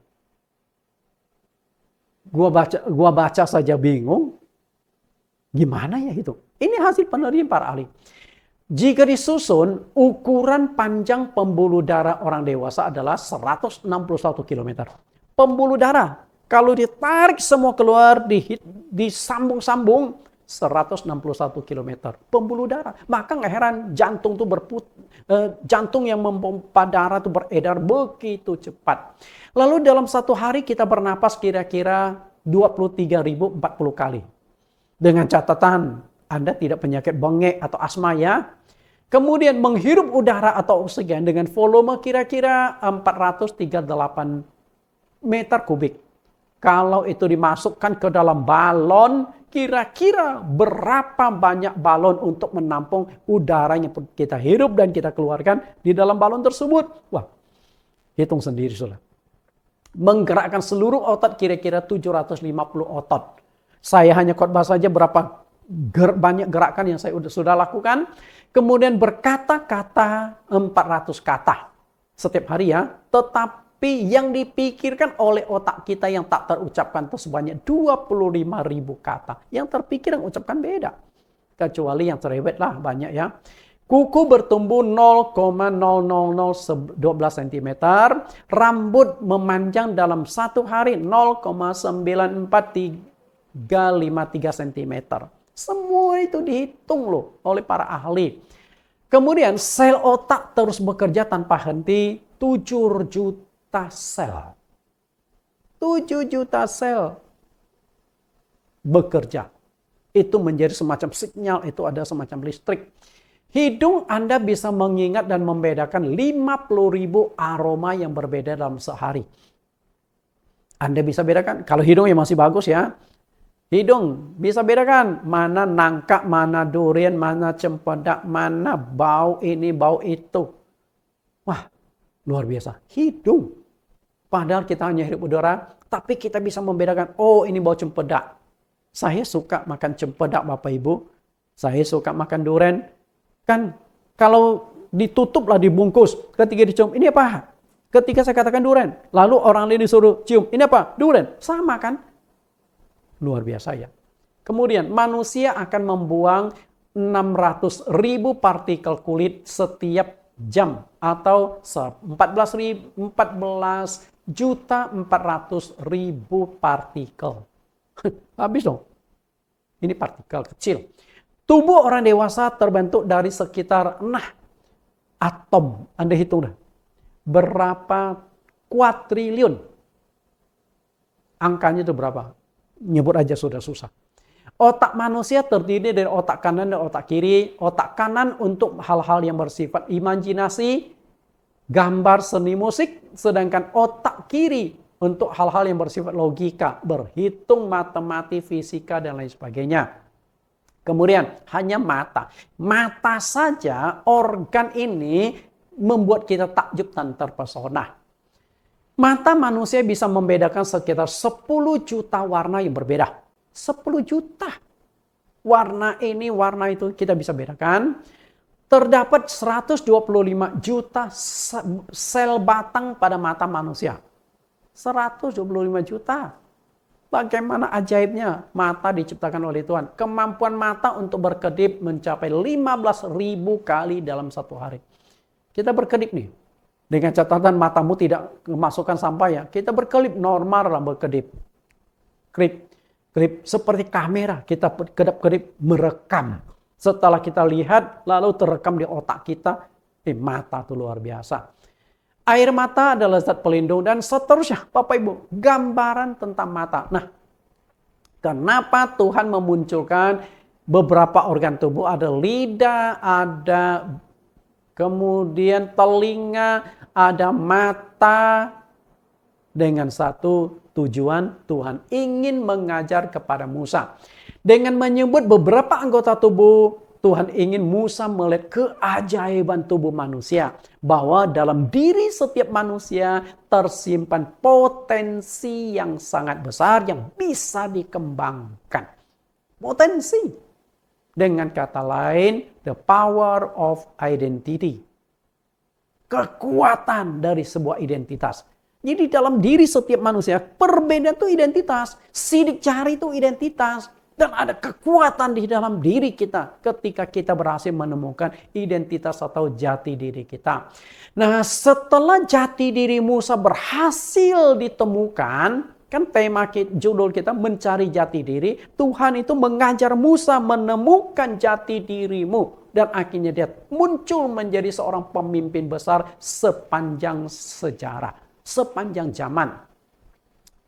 Gua baca saja bingung. Gimana ya itu? Ini hasil penelitian para ahli. Jika disusun, ukuran panjang pembuluh darah orang dewasa adalah 161 km. Pembuluh darah, kalau ditarik semua keluar, disambung-sambung, 161 km. Pembuluh darah. Maka nggak heran jantung tuh jantung yang memompa darah itu beredar begitu cepat. Lalu dalam 1 hari kita bernapas kira-kira 23.040 kali. Dengan catatan Anda tidak penyakit bengek atau asma ya. Kemudian menghirup udara atau oksigen dengan volume kira-kira 438 meter kubik. Kalau itu dimasukkan ke dalam balon, kira-kira berapa banyak balon untuk menampung udara yang kita hirup dan kita keluarkan di dalam balon tersebut? Wah, hitung sendiri sudah. Menggerakkan seluruh otot kira-kira 750 otot. Saya hanya khotbah saja berapa banyak gerakan yang saya sudah lakukan. Kemudian berkata-kata 400 kata setiap hari ya. Tetapi yang dipikirkan oleh otak kita yang tak terucapkan itu sebanyak 25.000 kata. Yang terpikir yang ucapkan beda. Kecuali yang cerewet lah banyak ya. Kuku bertumbuh 0,0012 cm. Rambut memanjang dalam 1 hari 0,943 cm. Semua itu dihitung loh oleh para ahli. Kemudian sel otak terus bekerja tanpa henti 7 juta sel. 7 juta sel bekerja. Itu menjadi semacam sinyal, itu ada semacam listrik. Hidung Anda bisa mengingat dan membedakan 50.000 aroma yang berbeda dalam sehari. Anda bisa bedakan, kalau hidungnya masih bagus ya, hidung bisa bedakan mana nangka, mana durian, mana cempedak, mana bau ini, bau itu. Wah, luar biasa. Hidung. Padahal kita hanya hirup udara, tapi kita bisa membedakan, oh ini bau cempedak. Saya suka makan cempedak Bapak Ibu. Saya suka makan durian. Kan kalau ditutup lah dibungkus, ketika dicium, ini apa? Ketika saya katakan durian, lalu orang lain disuruh cium, ini apa? Durian. Sama kan? Luar biasa ya. Kemudian manusia akan membuang 600.000 partikel kulit setiap jam atau 14.400.000 partikel. Habis dong. Ini partikel kecil. Tubuh orang dewasa terbentuk dari sekitar 6 atom. Anda hitung dah. Berapa kuadriliun. Angkanya itu berapa? Nyebut aja sudah susah. Otak manusia terdiri dari otak kanan dan otak kiri. Otak kanan untuk hal-hal yang bersifat imajinasi, gambar, seni musik. Sedangkan otak kiri untuk hal-hal yang bersifat logika, berhitung, matematika, fisika, dan lain sebagainya. Kemudian hanya mata. Mata saja organ ini membuat kita takjub dan terpesona. Mata manusia bisa membedakan sekitar 10 juta warna yang berbeda. 10 juta. Warna ini, warna itu kita bisa bedakan. Terdapat 125 juta sel batang pada mata manusia. 125 juta. Bagaimana ajaibnya mata diciptakan oleh Tuhan. Kemampuan mata untuk berkedip mencapai 15.000 kali dalam 1 hari. Kita berkedip nih. Dengan catatan matamu tidak memasukkan sampah ya. Kita berkelip normal lah berkedip. Kedip seperti kamera. Kita kedap-kedip merekam. Setelah kita lihat lalu terekam di otak kita. Mata itu luar biasa. Air mata adalah zat pelindung dan seterusnya. Bapak Ibu, gambaran tentang mata. Nah, Kenapa Tuhan memunculkan beberapa organ tubuh? Ada lidah, ada kemudian telinga, ada mata. Dengan satu tujuan, Tuhan ingin mengajar kepada Musa. Dengan menyebut beberapa anggota tubuh, Tuhan ingin Musa melihat keajaiban tubuh manusia. Bahwa dalam diri setiap manusia tersimpan potensi yang sangat besar yang bisa dikembangkan. Potensi. Dengan kata lain, the power of identity. Kekuatan dari sebuah identitas. Jadi dalam diri setiap manusia, perbedaan itu identitas. Sidik jari itu identitas. Dan ada kekuatan di dalam diri kita ketika kita berhasil menemukan identitas atau jati diri kita. Nah, setelah jati diri Musa berhasil ditemukan, kan tema judul kita mencari jati diri, Tuhan itu mengajar Musa menemukan jati dirimu. Dan akhirnya dia muncul menjadi seorang pemimpin besar sepanjang sejarah, sepanjang zaman.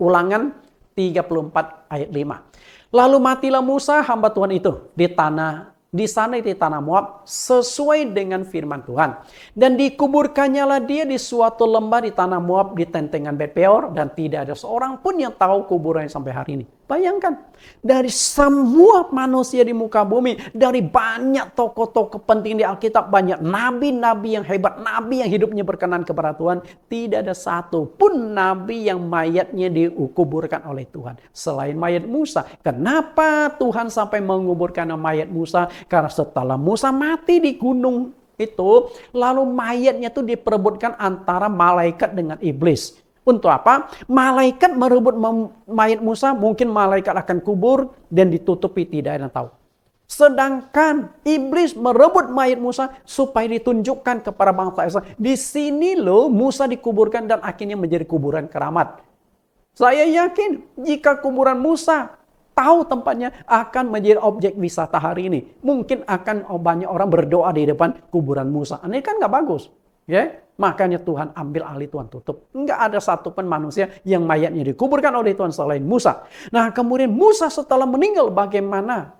Ulangan 34 ayat 5. Lalu matilah Musa hamba Tuhan itu di tanah Moab sesuai dengan firman Tuhan. Dan dikuburkannyalah dia di suatu lembah di tanah Moab di tentengan Bet Peor, dan tidak ada seorang pun yang tahu kuburannya sampai hari ini. Bayangkan, dari semua manusia di muka bumi, dari banyak tokoh-tokoh penting di Alkitab, banyak nabi-nabi yang hebat, nabi yang hidupnya berkenan kepada Tuhan, tidak ada satu pun nabi yang mayatnya dikuburkan oleh Tuhan selain mayat Musa. Kenapa Tuhan sampai menguburkan mayat Musa? Karena setelah Musa mati di gunung itu, lalu mayatnya itu diperebutkan antara malaikat dengan iblis. Untuk apa? Malaikat merebut mayat Musa, mungkin malaikat akan kubur dan ditutupi, tidak ada yang tahu. Sedangkan iblis merebut mayat Musa supaya ditunjukkan kepada bangsa Israel. Di sini loh Musa dikuburkan dan akhirnya menjadi kuburan keramat. Saya yakin jika kuburan Musa tahu tempatnya akan menjadi objek wisata hari ini. Mungkin akan banyak orang berdoa di depan kuburan Musa. Ini kan nggak bagus. Ya, makanya Tuhan ambil alih, Tuhan tutup. Enggak ada satupun manusia yang mayatnya dikuburkan oleh Tuhan selain Musa. Nah, kemudian Musa setelah meninggal, bagaimana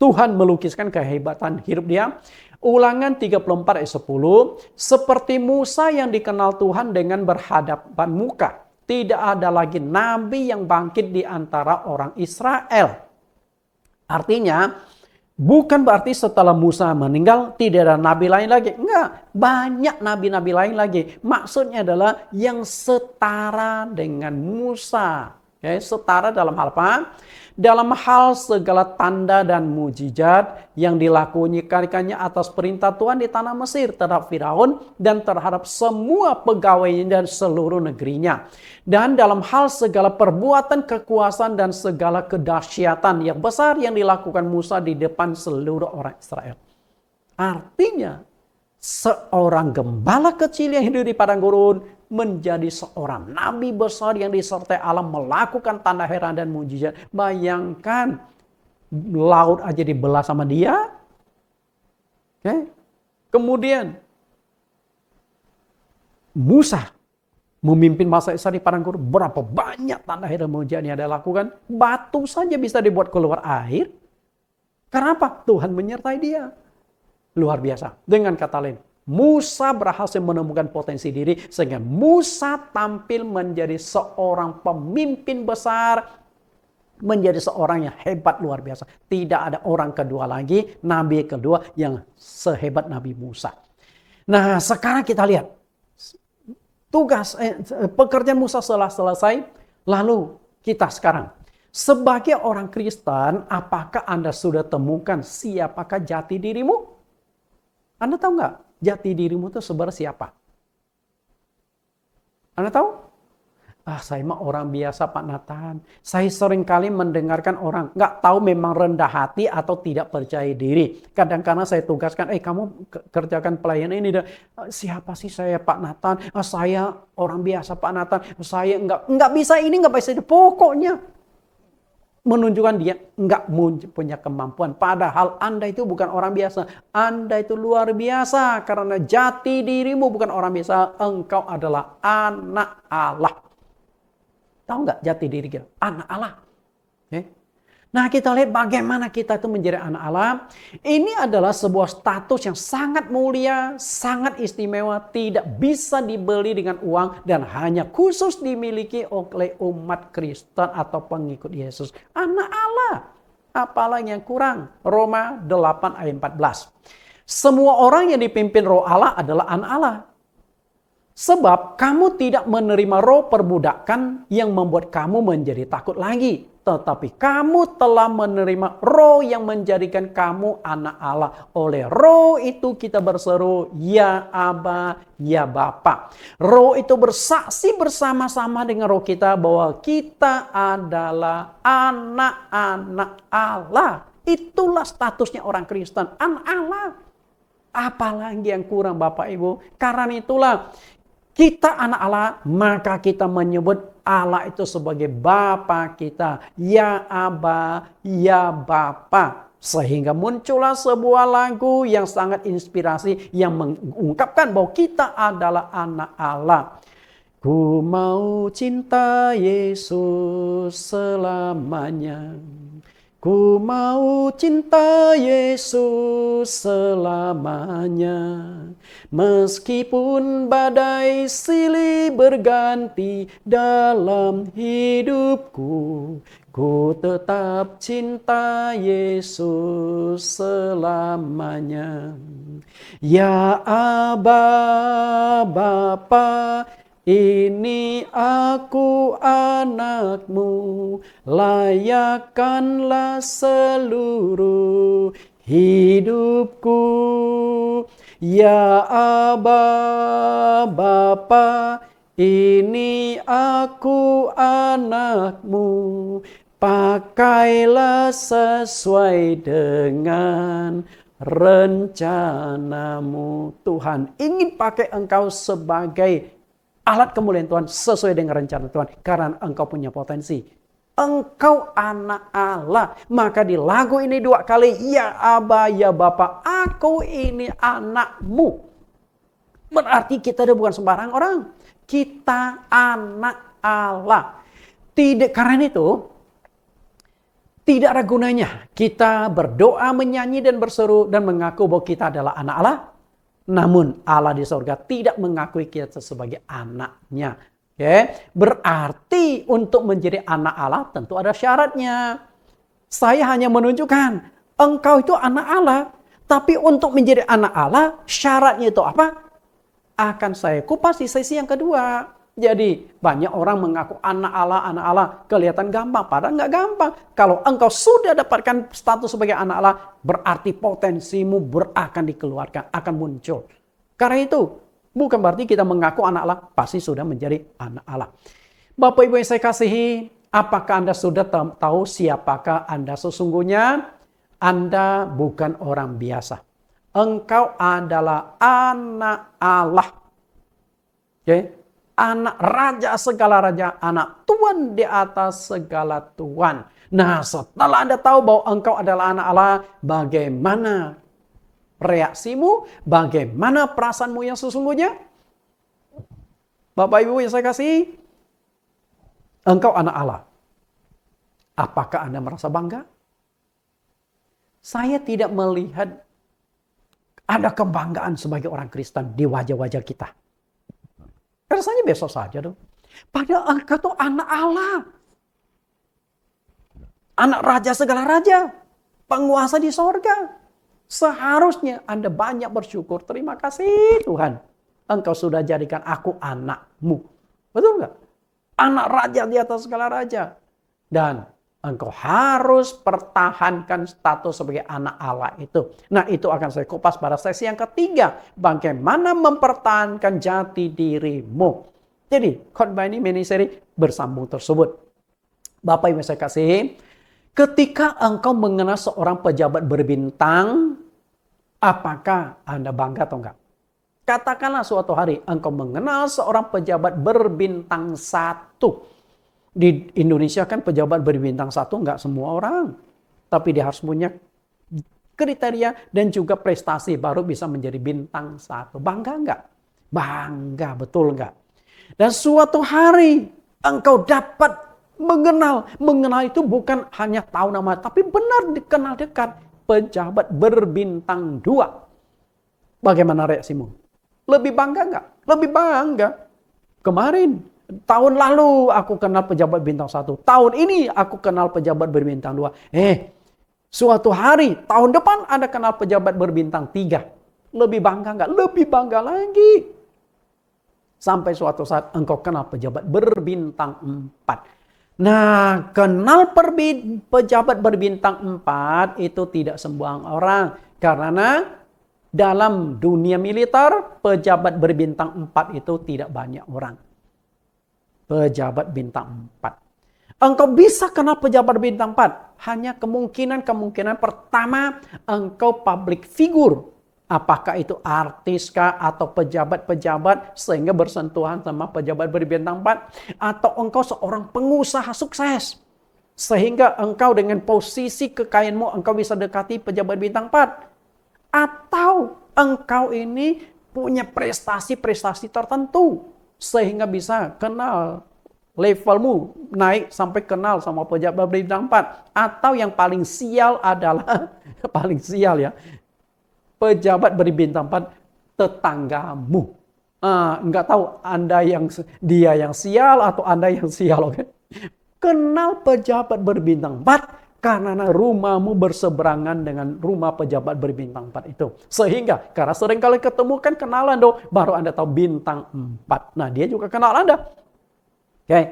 Tuhan melukiskan kehebatan hidup dia? Ulangan 34 ayat 10. Seperti Musa yang dikenal Tuhan dengan berhadapan muka. Tidak ada lagi nabi yang bangkit di antara orang Israel. Artinya, bukan berarti setelah Musa meninggal tidak ada nabi lain lagi. Enggak, banyak nabi-nabi lain lagi. Maksudnya adalah yang setara dengan Musa. Okay, setara dalam hal apa? Dalam hal segala tanda dan mujizat yang dilakukannya atas perintah Tuhan di tanah Mesir terhadap Firaun dan terhadap semua pegawainya dan seluruh negerinya. Dan dalam hal segala perbuatan kekuasaan dan segala kedahsyatan yang besar yang dilakukan Musa di depan seluruh orang Israel. Artinya, seorang gembala kecil yang hidup di padang gurun menjadi seorang nabi besar yang disertai Allah melakukan tanda heran dan mujizat. Bayangkan, laut aja dibelah sama dia. Okay. Kemudian Musa memimpin bangsa Israel di padang gurun. Berapa banyak tanda heran mujizat yang dia lakukan? Batu saja bisa dibuat keluar air. Kenapa? Tuhan menyertai dia. Luar biasa. Dengan kata lain, Musa berhasil menemukan potensi diri sehingga Musa tampil menjadi seorang pemimpin besar, menjadi seorang yang hebat luar biasa. Tidak ada orang kedua lagi, nabi kedua yang sehebat Nabi Musa. Nah, sekarang kita lihat pekerjaan Musa setelah selesai, lalu kita sekarang sebagai orang Kristen, apakah Anda sudah temukan siapakah jati dirimu? Anda tahu nggak jati dirimu itu sebenarnya siapa? Anda tahu? Saya mah orang biasa Pak Nathan. Saya seringkali mendengarkan orang nggak tahu memang rendah hati atau tidak percaya diri. Kadang-kadang saya tugaskan, kamu kerjakan pelayanan ini. Siapa sih saya Pak Nathan? Saya orang biasa Pak Nathan. Saya nggak bisa ini, nggak bisa itu. Pokoknya menunjukkan dia nggak punya kemampuan. Padahal Anda itu bukan orang biasa. Anda itu luar biasa. Karena jati dirimu bukan orang biasa. Engkau adalah anak Allah. Tahu nggak jati diri kita? Anak Allah. Oke. Nah, kita lihat bagaimana kita itu menjadi anak Allah. Ini adalah sebuah status yang sangat mulia, sangat istimewa, tidak bisa dibeli dengan uang dan hanya khusus dimiliki oleh umat Kristen atau pengikut Yesus. Anak Allah. Apalagi yang kurang? Roma 8 ayat 14. Semua orang yang dipimpin Roh Allah adalah anak Allah. Sebab kamu tidak menerima roh perbudakan yang membuat kamu menjadi takut lagi. Tetapi kamu telah menerima roh yang menjadikan kamu anak Allah. Oleh roh itu kita berseru, ya Aba, ya Bapa. Roh itu bersaksi bersama-sama dengan roh kita bahwa kita adalah anak-anak Allah. Itulah statusnya orang Kristen, anak Allah. Apalagi yang kurang Bapak Ibu. Karena itulah kita anak Allah, maka kita menyebut Allah itu sebagai Bapa kita. Ya Aba, ya Bapa. Sehingga muncullah sebuah lagu yang sangat inspirasi yang mengungkapkan bahwa kita adalah anak Allah. Ku mau cinta Yesus selamanya. Ku mau cinta Yesus selamanya. Meskipun badai silih berganti dalam hidupku, ku tetap cinta Yesus selamanya. Ya Aba, Bapa, ini aku anakmu, layakkanlah seluruh hidupku. Ya Aba, Bapa, ini aku anakmu, pakailah sesuai dengan rencanamu. Tuhan ingin pakai engkau sebagai alat kemuliaan Tuhan sesuai dengan rencana Tuhan. Karena engkau punya potensi. Engkau anak Allah. Maka di lagu ini 2 kali. Ya Aba, ya Bapa. Aku ini anakmu. Berarti kita bukan sembarang orang. Kita anak Allah. Tidak, karena itu tidak ada gunanya kita berdoa, menyanyi dan berseru dan mengaku bahwa kita adalah anak Allah. Namun Allah di surga tidak mengakui kita sebagai anaknya. Okay? Berarti untuk menjadi anak Allah tentu ada syaratnya. Saya hanya menunjukkan engkau itu anak Allah. Tapi untuk menjadi anak Allah syaratnya itu apa? Akan saya kupas di sesi yang kedua. Jadi banyak orang mengaku anak Allah, kelihatan gampang. Padahal nggak gampang. Kalau engkau sudah dapatkan status sebagai anak Allah, berarti potensimu akan dikeluarkan, akan muncul. Karena itu, bukan berarti kita mengaku anak Allah, pasti sudah menjadi anak Allah. Bapak Ibu yang saya kasihi, apakah Anda sudah tahu siapakah Anda sesungguhnya? Anda bukan orang biasa. Engkau adalah anak Allah. Oke? Anak raja segala raja, anak Tuhan di atas segala Tuhan. Nah, setelah Anda tahu bahwa engkau adalah anak Allah, bagaimana reaksimu? Bagaimana perasaanmu yang sesungguhnya? Bapak Ibu yang saya kasih, engkau anak Allah. Apakah Anda merasa bangga? Saya tidak melihat ada kebanggaan sebagai orang Kristen di wajah-wajah kita. Rasanya besok saja dong. Padahal engkau tuh anak Allah. Anak raja segala raja. Penguasa di sorga. Seharusnya Anda banyak bersyukur. Terima kasih Tuhan. Engkau sudah jadikan aku anakmu. Betul nggak? Anak raja di atas segala raja. Dan engkau harus pertahankan status sebagai anak Allah itu. Nah, itu akan saya kupas pada sesi yang ketiga. Bagaimana mempertahankan jati dirimu. Jadi, khotbah ini mini-seri bersambung tersebut. Bapak Ibu saya kasih, ketika engkau mengenal seorang pejabat berbintang, apakah Anda bangga atau enggak? Katakanlah suatu hari engkau mengenal seorang pejabat berbintang 1. Di Indonesia kan pejabat berbintang 1 nggak semua orang. Tapi dia harus punya kriteria dan juga prestasi baru bisa menjadi bintang 1. Bangga nggak? Bangga, betul nggak? Dan suatu hari engkau dapat Mengenal itu bukan hanya tahu nama, tapi benar dikenal dekat. Pejabat berbintang 2. Bagaimana reaksimu? Lebih bangga nggak? Lebih bangga. Kemarin, tahun lalu aku kenal pejabat bintang 1. Tahun ini aku kenal pejabat berbintang 2. Suatu hari, tahun depan Anda kenal pejabat berbintang 3. Lebih bangga nggak? Lebih bangga lagi. Sampai suatu saat engkau kenal pejabat berbintang 4. Nah, kenal pejabat berbintang 4 itu tidak sembarang orang. Karena dalam dunia militer, pejabat berbintang 4 itu tidak banyak orang. Pejabat bintang 4. Engkau bisa kenal pejabat bintang 4. Hanya kemungkinan pertama, engkau public figure. Apakah itu artis kah atau pejabat-pejabat sehingga bersentuhan sama pejabat berbintang 4. Atau engkau seorang pengusaha sukses. Sehingga engkau dengan posisi kekayaanmu engkau bisa dekati pejabat bintang 4. Atau engkau ini punya prestasi-prestasi tertentu. Sehingga bisa kenal levelmu naik sampai kenal sama pejabat berbintang 4. Atau yang paling sial adalah, paling sial ya, pejabat berbintang 4 tetanggamu. Enggak tahu dia yang sial atau Anda yang sial. Okay? Kenal pejabat berbintang 4 karena rumahmu berseberangan dengan rumah pejabat berbintang 4 itu. Sehingga karena sering kali ketemu kan kenalan dong, baru Anda tahu bintang 4. Nah, dia juga kenal Anda. Oke,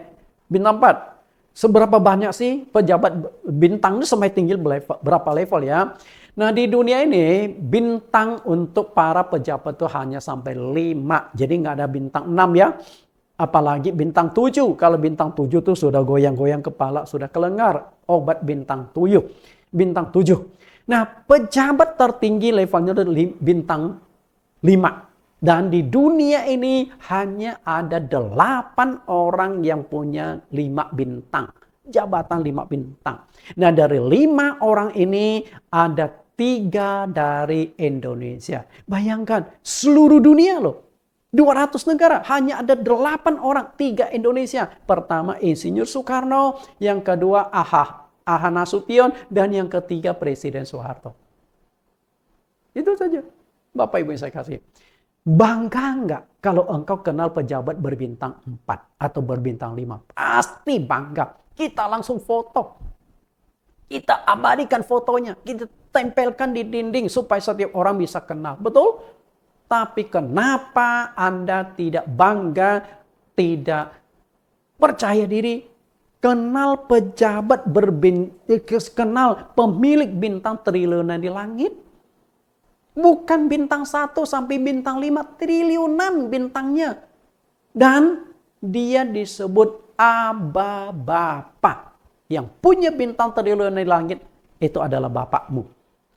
bintang 4. Seberapa banyak sih pejabat bintang itu sampai tinggi berapa level ya? Nah, di dunia ini bintang untuk para pejabat itu hanya sampai 5. Jadi nggak ada bintang 6 ya. Apalagi bintang 7. Kalau bintang 7 tuh sudah goyang-goyang kepala, sudah kelengar. Obat bintang 7. Bintang 7. Nah, pejabat tertinggi levelnya itu bintang 5. Dan di dunia ini hanya ada 8 orang yang punya 5 bintang. Jabatan 5 bintang. Nah, dari 5 orang ini ada 3 dari Indonesia. Bayangkan, seluruh dunia loh. 200 negara, hanya ada 8 orang, 3 Indonesia. Pertama Insinyur Soekarno, yang kedua Aha Nasution, dan yang ketiga Presiden Soeharto. Itu saja, Bapak Ibu yang saya kasih. Bangga nggak kalau engkau kenal pejabat berbintang 4 atau berbintang 5? Pasti bangga. Kita langsung foto. Kita abadikan fotonya. Kita tempelkan di dinding supaya setiap orang bisa kenal. Betul? Tapi kenapa Anda tidak bangga, tidak percaya diri? Kenal pejabat kenal pemilik bintang triliunan di langit? Bukan bintang 1 sampai bintang 5, triliunan bintangnya. Dan dia disebut Aba Bapa. Yang punya bintang triliunan di langit itu adalah Bapakmu,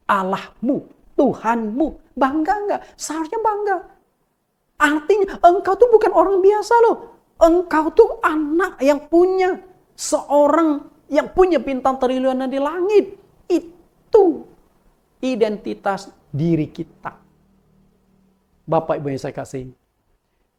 Allahmu, Tuhanmu. Bangga enggak? Seharusnya bangga. Artinya engkau tuh bukan orang biasa loh. Engkau tuh anak yang punya seorang yang punya bintang triliunan di langit. Itu identitas diri kita. Bapak Ibu yang saya kasih,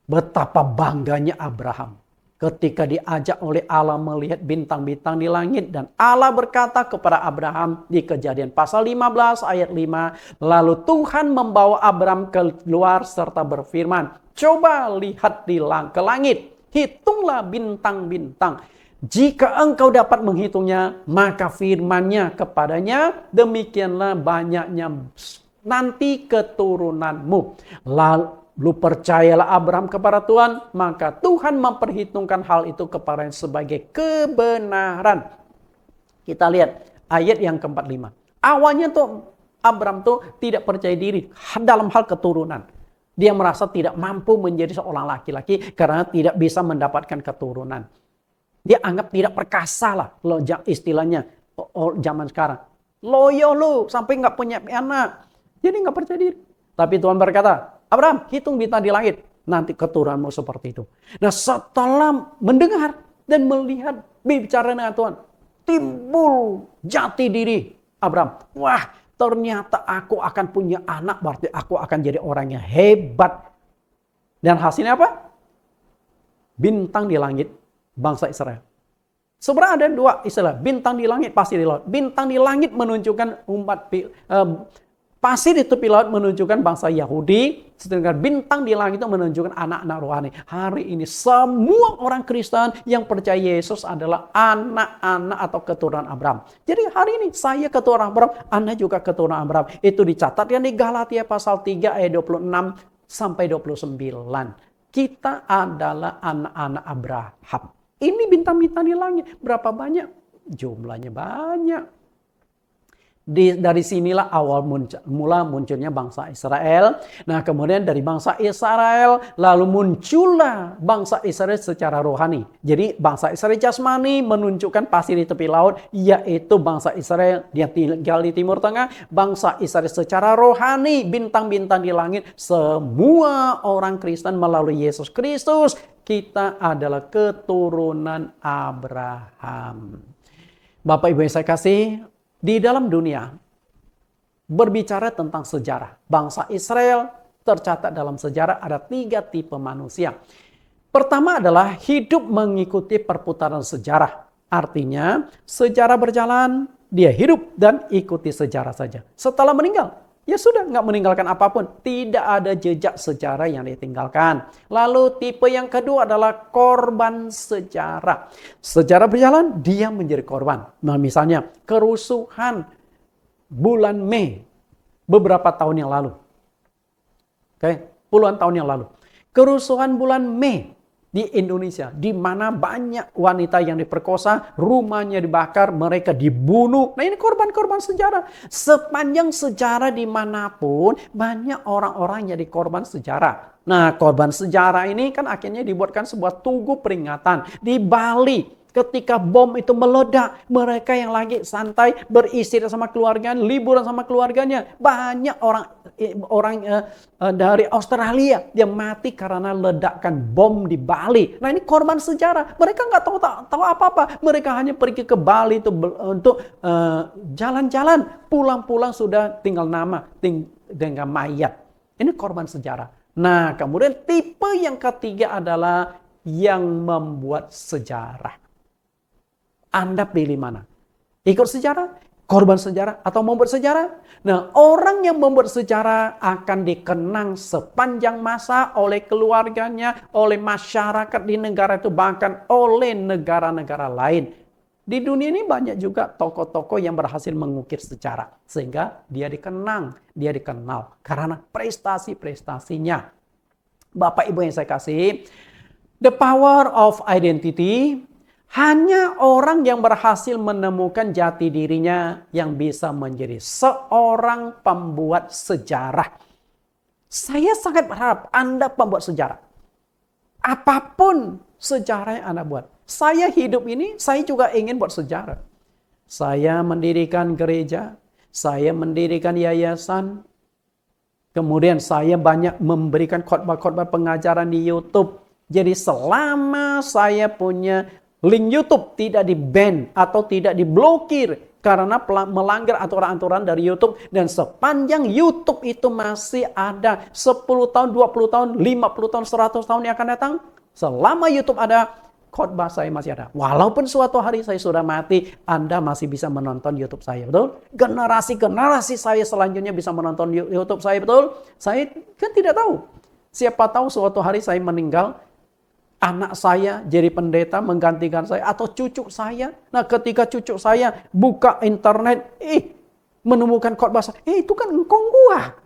betapa bangganya Abraham ketika diajak oleh Allah melihat bintang-bintang di langit. Dan Allah berkata kepada Abraham di Kejadian pasal 15 ayat 5. Lalu Tuhan membawa Abraham keluar serta berfirman, coba lihat ke langit, hitunglah bintang-bintang. Jika engkau dapat menghitungnya, maka firman-Nya kepadanya, demikianlah banyaknya nanti keturunanmu. Lalu percayalah Abraham kepada Tuhan, maka Tuhan memperhitungkan hal itu kepadanya sebagai kebenaran. Kita lihat ayat yang ke-45. Awalnya tuh Abraham tuh tidak percaya diri dalam hal keturunan. Dia merasa tidak mampu menjadi seorang laki-laki karena tidak bisa mendapatkan keturunan. Dia anggap tidak perkasa lah, istilahnya zaman sekarang. Loyo lu sampai nggak punya anak. Jadi nggak percaya diri. Tapi Tuhan berkata, Abraham, hitung bintang di langit. Nanti keturunanmu seperti itu. Nah, setelah mendengar dan melihat bicara dengan Tuhan, timbul jati diri Abraham. Wah, ternyata aku akan punya anak, berarti aku akan jadi orang yang hebat. Dan hasilnya apa? Bintang di langit bangsa Israel. Sebenarnya ada dua istilah, bintang di langit, pasir di laut. Bintang di langit menunjukkan pasir di tepi laut menunjukkan bangsa Yahudi, sedangkan bintang di langit itu menunjukkan anak-anak rohani. Hari ini semua orang Kristen yang percaya Yesus adalah anak-anak atau keturunan Abraham. Jadi hari ini saya keturunan Abraham, Anda juga keturunan Abraham. Itu dicatat yang di Galatia pasal 3 ayat 26 sampai 29. Kita adalah anak-anak Abraham. Ini bintang-bintang di langit. Berapa banyak? Jumlahnya banyak. Dari sinilah awal mula munculnya bangsa Israel. Nah, kemudian dari bangsa Israel lalu muncullah bangsa Israel secara rohani. Jadi bangsa Israel jasmani menunjukkan pasir di tepi laut, yaitu bangsa Israel yang tinggal di Timur Tengah. Bangsa Israel secara rohani, bintang-bintang di langit. Semua orang Kristen melalui Yesus Kristus, kita adalah keturunan Abraham. Bapak Ibu yang saya kasih, di dalam dunia berbicara tentang sejarah. Bangsa Israel tercatat dalam sejarah ada 3 tipe manusia. Pertama adalah hidup mengikuti perputaran sejarah. Artinya sejarah berjalan, dia hidup dan ikuti sejarah saja. Setelah meninggal, ya sudah, nggak meninggalkan apapun. Tidak ada jejak sejarah yang ditinggalkan. Lalu tipe yang kedua adalah korban sejarah. Sejarah berjalan, dia menjadi korban. Nah, misalnya kerusuhan bulan Mei beberapa tahun yang lalu. Puluhan tahun yang lalu. Kerusuhan bulan Mei di Indonesia, di mana banyak wanita yang diperkosa, rumahnya dibakar, mereka dibunuh. Nah, ini korban-korban sejarah. Sepanjang sejarah dimanapun, banyak orang-orang jadi korban sejarah. Nah, korban sejarah ini kan akhirnya dibuatkan sebuah tugu peringatan. Di Bali, ketika bom itu meledak, mereka yang lagi santai, beristirahat sama keluarganya, liburan sama keluarganya. Banyak orang dari Australia yang mati karena ledakan bom di Bali. Nah, ini korban sejarah. Mereka nggak tahu apa-apa. Mereka hanya pergi ke Bali itu untuk jalan-jalan. Pulang-pulang sudah tinggal nama dengan mayat. Ini korban sejarah. Nah, kemudian tipe yang ketiga adalah yang membuat sejarah. Anda pilih mana? Ikut sejarah, korban sejarah, atau membuat sejarah? Nah, orang yang membuat sejarah akan dikenang sepanjang masa oleh keluarganya, oleh masyarakat di negara itu, bahkan oleh negara-negara lain. Di dunia ini banyak juga tokoh-tokoh yang berhasil mengukir sejarah. Sehingga dia dikenal karena prestasi-prestasinya. Bapak Ibu yang saya kasih, the power of identity, hanya orang yang berhasil menemukan jati dirinya yang bisa menjadi seorang pembuat sejarah. Saya sangat berharap Anda pembuat sejarah. Apapun sejarah yang Anda buat. Saya hidup ini, saya juga ingin buat sejarah. Saya mendirikan gereja, saya mendirikan yayasan, kemudian saya banyak memberikan khotbah-khotbah pengajaran di YouTube. Jadi selama saya punya link YouTube tidak di-ban atau tidak diblokir karena melanggar aturan-aturan dari YouTube. Dan sepanjang YouTube itu masih ada 10 tahun, 20 tahun, 50 tahun, 100 tahun yang akan datang. Selama YouTube ada, khotbah saya masih ada. Walaupun suatu hari saya sudah mati, Anda masih bisa menonton YouTube saya, betul? Generasi-generasi saya selanjutnya bisa menonton YouTube saya, betul? Saya kan tidak tahu. Siapa tahu suatu hari saya meninggal, anak saya jadi pendeta menggantikan saya, atau cucu saya. Nah, ketika cucu saya buka internet, menemukan khotbah saya, itu kan engkong gua.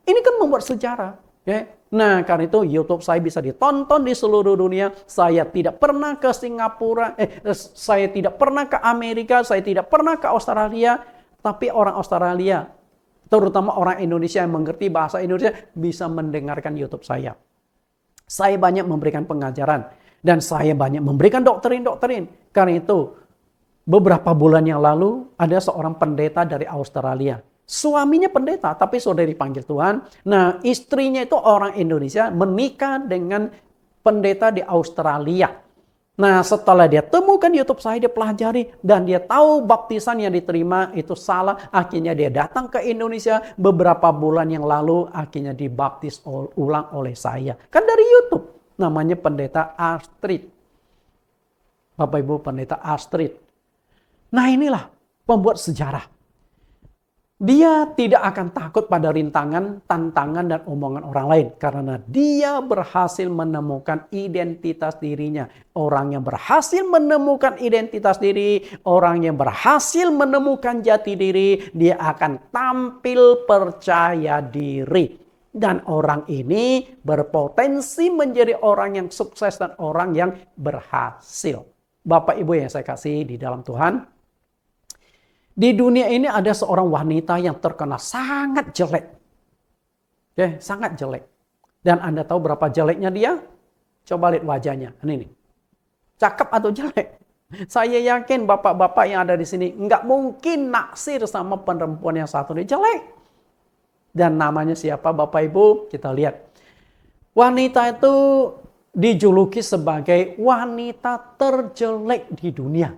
Ini kan membuat sejarah. Okay? Nah, karena itu YouTube saya bisa ditonton di seluruh dunia. Saya tidak pernah ke Singapura, saya tidak pernah ke Amerika, saya tidak pernah ke Australia. Tapi orang Australia, terutama orang Indonesia yang mengerti bahasa Indonesia, bisa mendengarkan YouTube saya. Saya banyak memberikan pengajaran dan saya banyak memberikan doktrin-doktrin. Karena itu, beberapa bulan yang lalu ada seorang pendeta dari Australia. Suaminya pendeta, tapi sudah dipanggil Tuhan. Nah, istrinya itu orang Indonesia menikah dengan pendeta di Australia. Nah, setelah dia temukan YouTube saya, dia pelajari dan dia tahu baptisan yang diterima itu salah. Akhirnya dia datang ke Indonesia beberapa bulan yang lalu, akhirnya dibaptis ulang oleh saya. Kan dari YouTube, namanya pendeta Astrid. Bapak Ibu Pendeta Astrid. Nah inilah pembuat sejarah. Dia tidak akan takut pada rintangan, tantangan, dan omongan orang lain. Karena dia berhasil menemukan identitas dirinya. Orang yang berhasil menemukan identitas diri, orang yang berhasil menemukan jati diri, dia akan tampil percaya diri. Dan orang ini berpotensi menjadi orang yang sukses dan orang yang berhasil. Bapak Ibu yang saya kasih di dalam Tuhan, di dunia ini ada seorang wanita yang terkenal sangat jelek. Oke, sangat jelek. Dan Anda tahu berapa jeleknya dia? Coba lihat wajahnya. Ini nih. Cakep atau jelek? Saya yakin bapak-bapak yang ada di sini nggak mungkin naksir sama perempuan yang satu ini. Jelek. Dan namanya siapa Bapak Ibu? Kita lihat. Wanita itu dijuluki sebagai wanita terjelek di dunia.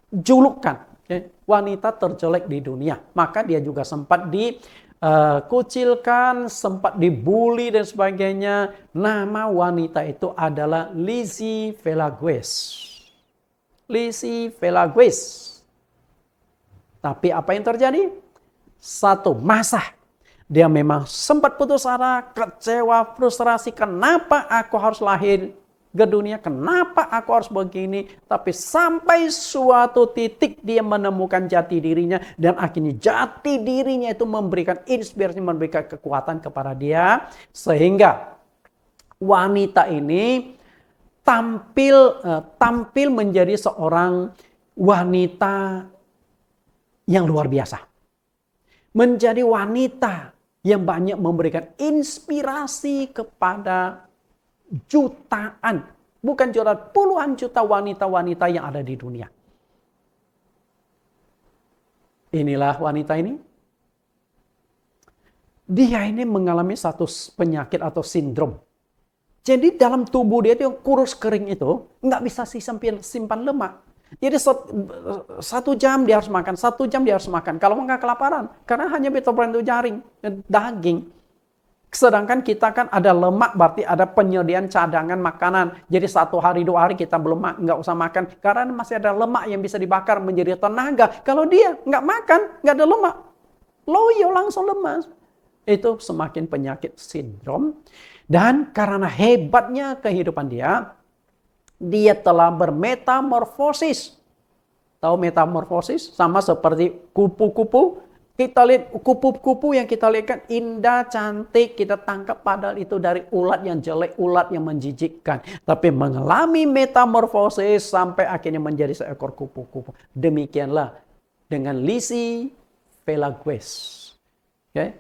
Julukan. Wanita terjelek di dunia. Maka dia juga sempat dikucilkan, sempat dibully dan sebagainya. Nama wanita itu adalah Lizzie Velasquez. Lizzie Velasquez. Tapi apa yang terjadi? Satu masa dia memang sempat putus asa, kecewa, frustrasi. Kenapa aku harus lahir ke dunia, kenapa aku harus begini? Tapi sampai suatu titik dia menemukan jati dirinya, dan akhirnya jati dirinya itu memberikan inspirasi, memberikan kekuatan kepada dia, sehingga wanita ini tampil menjadi seorang wanita yang luar biasa, menjadi wanita yang banyak memberikan inspirasi kepada jutaan, bukan jutaan, puluhan juta wanita-wanita yang ada di dunia. Inilah wanita ini. Dia ini mengalami satu penyakit atau sindrom. Jadi dalam tubuh dia itu yang kurus kering itu nggak bisa simpan lemak. Jadi 1 jam dia harus makan, 1 jam dia harus makan. Kalau nggak kelaparan, karena hanya beta-beta jaring, daging. Sedangkan kita kan ada lemak, berarti ada penyediaan cadangan makanan. Jadi 1 hari 2 hari kita belum nggak usah makan, karena masih ada lemak yang bisa dibakar menjadi tenaga. Kalau dia nggak makan, nggak ada lemak, loyo langsung lemas. Itu semakin penyakit sindrom. Dan karena hebatnya kehidupan dia telah bermetamorfosis. Tahu metamorfosis? Sama seperti kupu-kupu. Kita lihat kupu-kupu yang kita lihat kan indah, cantik, kita tangkap padahal itu dari ulat yang jelek, ulat yang menjijikkan. Tapi mengalami metamorfosis sampai akhirnya menjadi seekor kupu-kupu. Demikianlah dengan Lizzie Velasquez. Okay?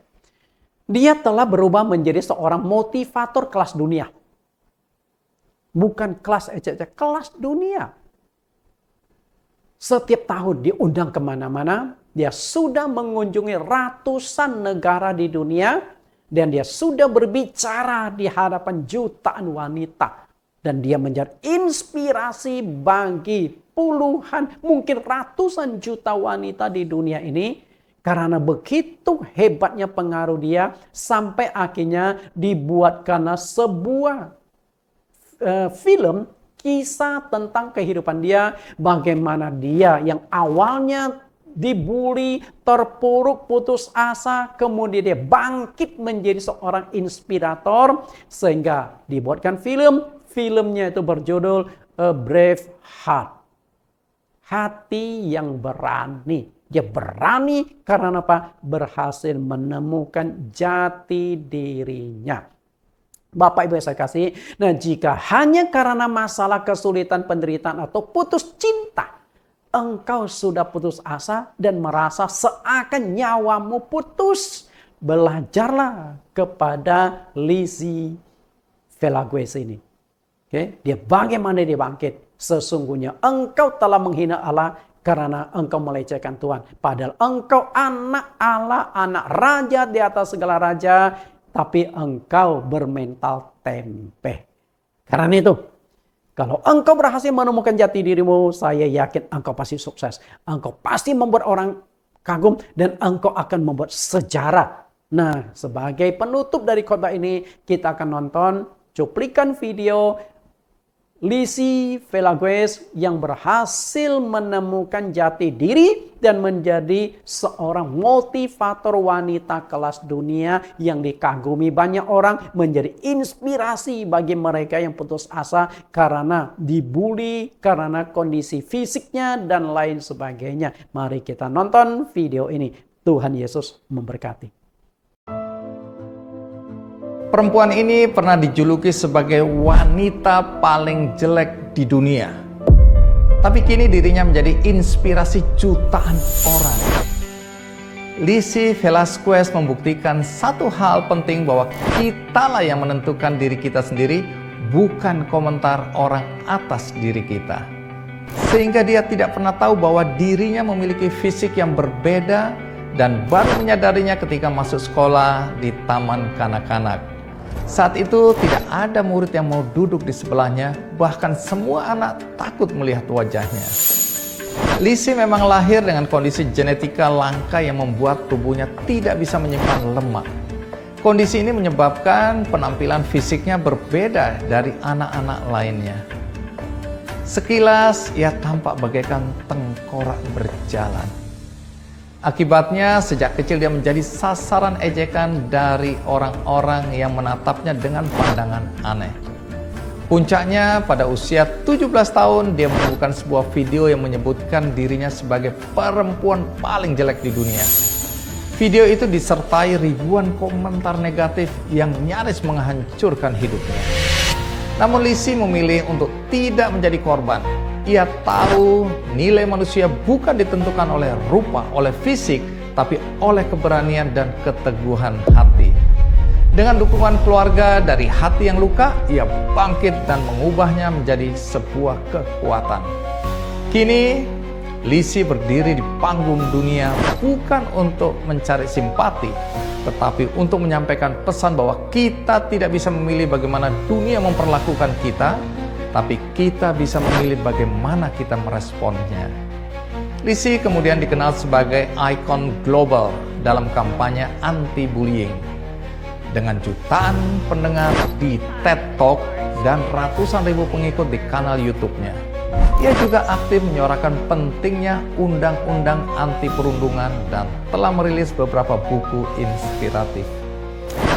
Dia telah berubah menjadi seorang motivator kelas dunia. Bukan kelas ecek-ecek, kelas dunia. Setiap tahun diundang kemana-mana. Dia sudah mengunjungi ratusan negara di dunia. Dan dia sudah berbicara di hadapan jutaan wanita. Dan dia menjadi inspirasi bagi puluhan, mungkin ratusan juta wanita di dunia ini. Karena begitu hebatnya pengaruh dia. Sampai akhirnya dibuatkanlah sebuah film kisah tentang kehidupan dia. Bagaimana dia yang awalnya dibully, terpuruk, putus asa, kemudian dia bangkit menjadi seorang inspirator, sehingga dibuatkan film. Filmnya itu berjudul A Brave Heart. Hati yang berani. Dia berani karena apa? Berhasil menemukan jati dirinya. Bapak Ibu yang saya kasih, nah jika hanya karena masalah kesulitan, penderitaan, atau putus cinta, engkau sudah putus asa dan merasa seakan nyawamu putus, belajarlah kepada Lizzie Velasquez ini. Okay? Dia bagaimana dia bangkit. Sesungguhnya engkau telah menghina Allah karena engkau melecehkan Tuhan. Padahal engkau anak Allah, anak raja di atas segala raja. Tapi engkau bermental tempe. Karena itu, kalau engkau berhasil menemukan jati dirimu, saya yakin engkau pasti sukses. Engkau pasti membuat orang kagum dan engkau akan membuat sejarah. Nah, sebagai penutup dari khotbah ini, kita akan nonton cuplikan video Lizzie Velasquez yang berhasil menemukan jati diri dan menjadi seorang motivator wanita kelas dunia yang dikagumi banyak orang, menjadi inspirasi bagi mereka yang putus asa karena dibully, karena kondisi fisiknya dan lain sebagainya. Mari kita nonton video ini. Tuhan Yesus memberkati. Perempuan ini pernah dijuluki sebagai wanita paling jelek di dunia. Tapi kini dirinya menjadi inspirasi jutaan orang. Lizzie Velasquez membuktikan satu hal penting, bahwa kitalah yang menentukan diri kita sendiri, bukan komentar orang atas diri kita. Sehingga dia tidak pernah tahu bahwa dirinya memiliki fisik yang berbeda, dan baru menyadarinya ketika masuk sekolah di taman kanak-kanak. Saat itu tidak ada murid yang mau duduk di sebelahnya, bahkan semua anak takut melihat wajahnya. Lizzie memang lahir dengan kondisi genetika langka yang membuat tubuhnya tidak bisa menyimpan lemak. Kondisi ini menyebabkan penampilan fisiknya berbeda dari anak-anak lainnya. Sekilas ia tampak bagaikan tengkorak berjalan. Akibatnya sejak kecil dia menjadi sasaran ejekan dari orang-orang yang menatapnya dengan pandangan aneh. Puncaknya pada usia 17 tahun dia menemukan sebuah video yang menyebutkan dirinya sebagai perempuan paling jelek di dunia. Video itu disertai ribuan komentar negatif yang nyaris menghancurkan hidupnya. Namun Lizzie memilih untuk tidak menjadi korban. Ia tahu nilai manusia bukan ditentukan oleh rupa, oleh fisik, tapi oleh keberanian dan keteguhan hati. Dengan dukungan keluarga dari hati yang luka, ia bangkit dan mengubahnya menjadi sebuah kekuatan. Kini, Lizzie berdiri di panggung dunia bukan untuk mencari simpati, tetapi untuk menyampaikan pesan bahwa kita tidak bisa memilih bagaimana dunia memperlakukan kita, tapi kita bisa memilih bagaimana kita meresponnya. Lizzie kemudian dikenal sebagai ikon global dalam kampanye anti-bullying. Dengan jutaan pendengar di TED Talk dan ratusan ribu pengikut di kanal YouTube-nya. Ia juga aktif menyuarakan pentingnya undang-undang anti perundungan dan telah merilis beberapa buku inspiratif.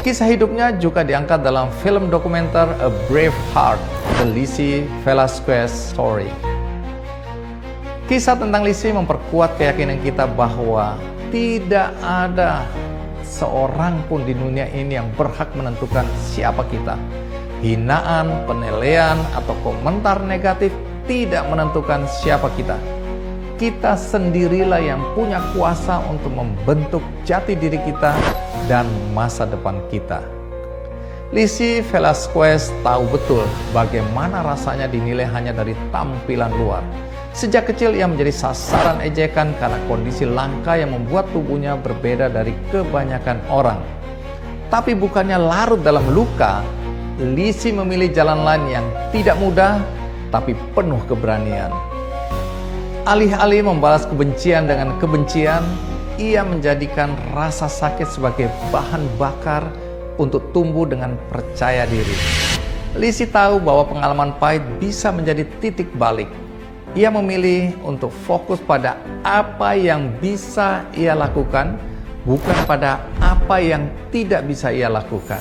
Kisah hidupnya juga diangkat dalam film dokumenter A Brave Heart, The Lizzie Velasquez Story. Kisah tentang Lizzie memperkuat keyakinan kita bahwa tidak ada seorang pun di dunia ini yang berhak menentukan siapa kita. Hinaan, penilaian, atau komentar negatif tidak menentukan siapa kita. Kita sendirilah yang punya kuasa untuk membentuk jati diri kita dan masa depan kita. Lizzie Velasquez tahu betul bagaimana rasanya dinilai hanya dari tampilan luar. Sejak kecil ia menjadi sasaran ejekan karena kondisi langka yang membuat tubuhnya berbeda dari kebanyakan orang. Tapi bukannya larut dalam luka, Lizzie memilih jalan lain yang tidak mudah, tapi penuh keberanian. Alih-alih membalas kebencian dengan kebencian, ia menjadikan rasa sakit sebagai bahan bakar untuk tumbuh dengan percaya diri. Lizzie tahu bahwa pengalaman pahit bisa menjadi titik balik. Ia memilih untuk fokus pada apa yang bisa ia lakukan, bukan pada apa yang tidak bisa ia lakukan.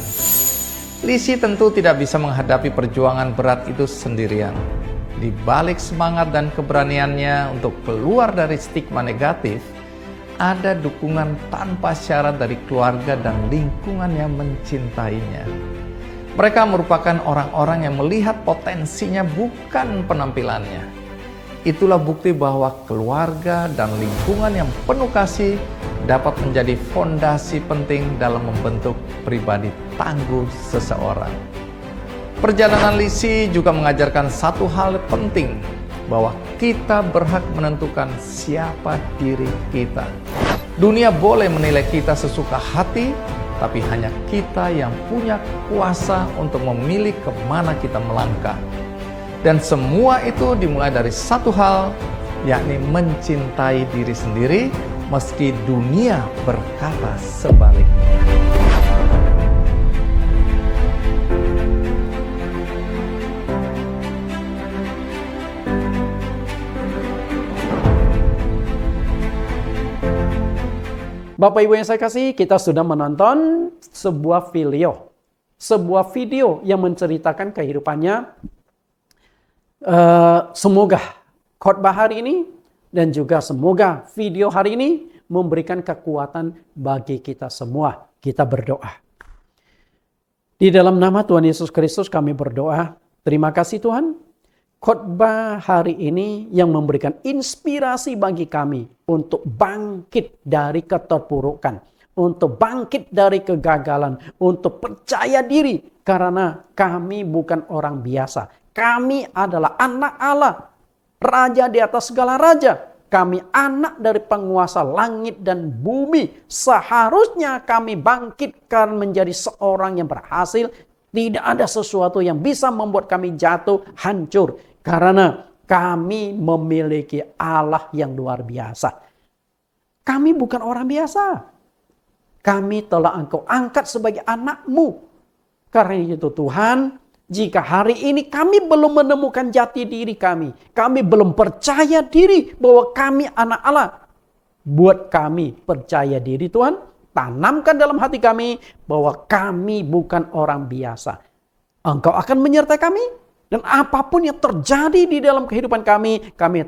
Lizzie tentu tidak bisa menghadapi perjuangan berat itu sendirian. Di balik semangat dan keberaniannya untuk keluar dari stigma negatif, ada dukungan tanpa syarat dari keluarga dan lingkungan yang mencintainya. Mereka merupakan orang-orang yang melihat potensinya, bukan penampilannya. Itulah bukti bahwa keluarga dan lingkungan yang penuh kasih dapat menjadi fondasi penting dalam membentuk pribadi tangguh seseorang. Perjalanan Lizzie juga mengajarkan satu hal penting, bahwa kita berhak menentukan siapa diri kita. Dunia boleh menilai kita sesuka hati, tapi hanya kita yang punya kuasa untuk memilih kemana kita melangkah. Dan semua itu dimulai dari satu hal, yakni mencintai diri sendiri, meski dunia berkata sebaliknya. Bapak Ibu yang saya kasih, kita sudah menonton sebuah video yang menceritakan kehidupannya. Semoga khotbah hari ini dan juga semoga video hari ini memberikan kekuatan bagi kita semua. Kita berdoa. Di dalam nama Tuhan Yesus Kristus kami berdoa. Terima kasih Tuhan. Khotbah hari ini yang memberikan inspirasi bagi kami untuk bangkit dari keterpurukan, untuk bangkit dari kegagalan, untuk percaya diri karena kami bukan orang biasa. Kami adalah anak Allah, raja di atas segala raja. Kami anak dari penguasa langit dan bumi. Seharusnya kami bangkitkan menjadi seorang yang berhasil. Tidak ada sesuatu yang bisa membuat kami jatuh, hancur. Karena kami memiliki Allah yang luar biasa. Kami bukan orang biasa. Kami telah Engkau angkat sebagai anak-Mu. Karena itu Tuhan, jika hari ini kami belum menemukan jati diri kami belum percaya diri bahwa kami anak Allah. Buat kami percaya diri Tuhan, tanamkan dalam hati kami bahwa kami bukan orang biasa. Engkau akan menyertai kami. Dan apapun yang terjadi di dalam kehidupan kami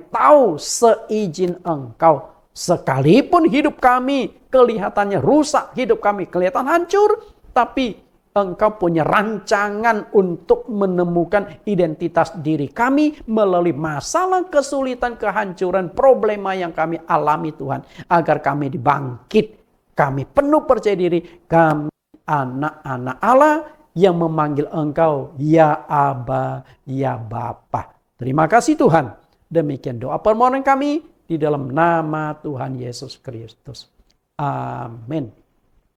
tahu seizin Engkau. Sekalipun hidup kami kelihatannya rusak, hidup kami kelihatan hancur, tapi Engkau punya rancangan untuk menemukan identitas diri kami melalui masalah, kesulitan, kehancuran, problema yang kami alami Tuhan. Agar kami dibangkit, kami penuh percaya diri, kami anak-anak Allah yang memanggil Engkau, Ya Aba, Ya Bapa. Terima kasih Tuhan. Demikian doa permohonan kami di dalam nama Tuhan Yesus Kristus. Amin.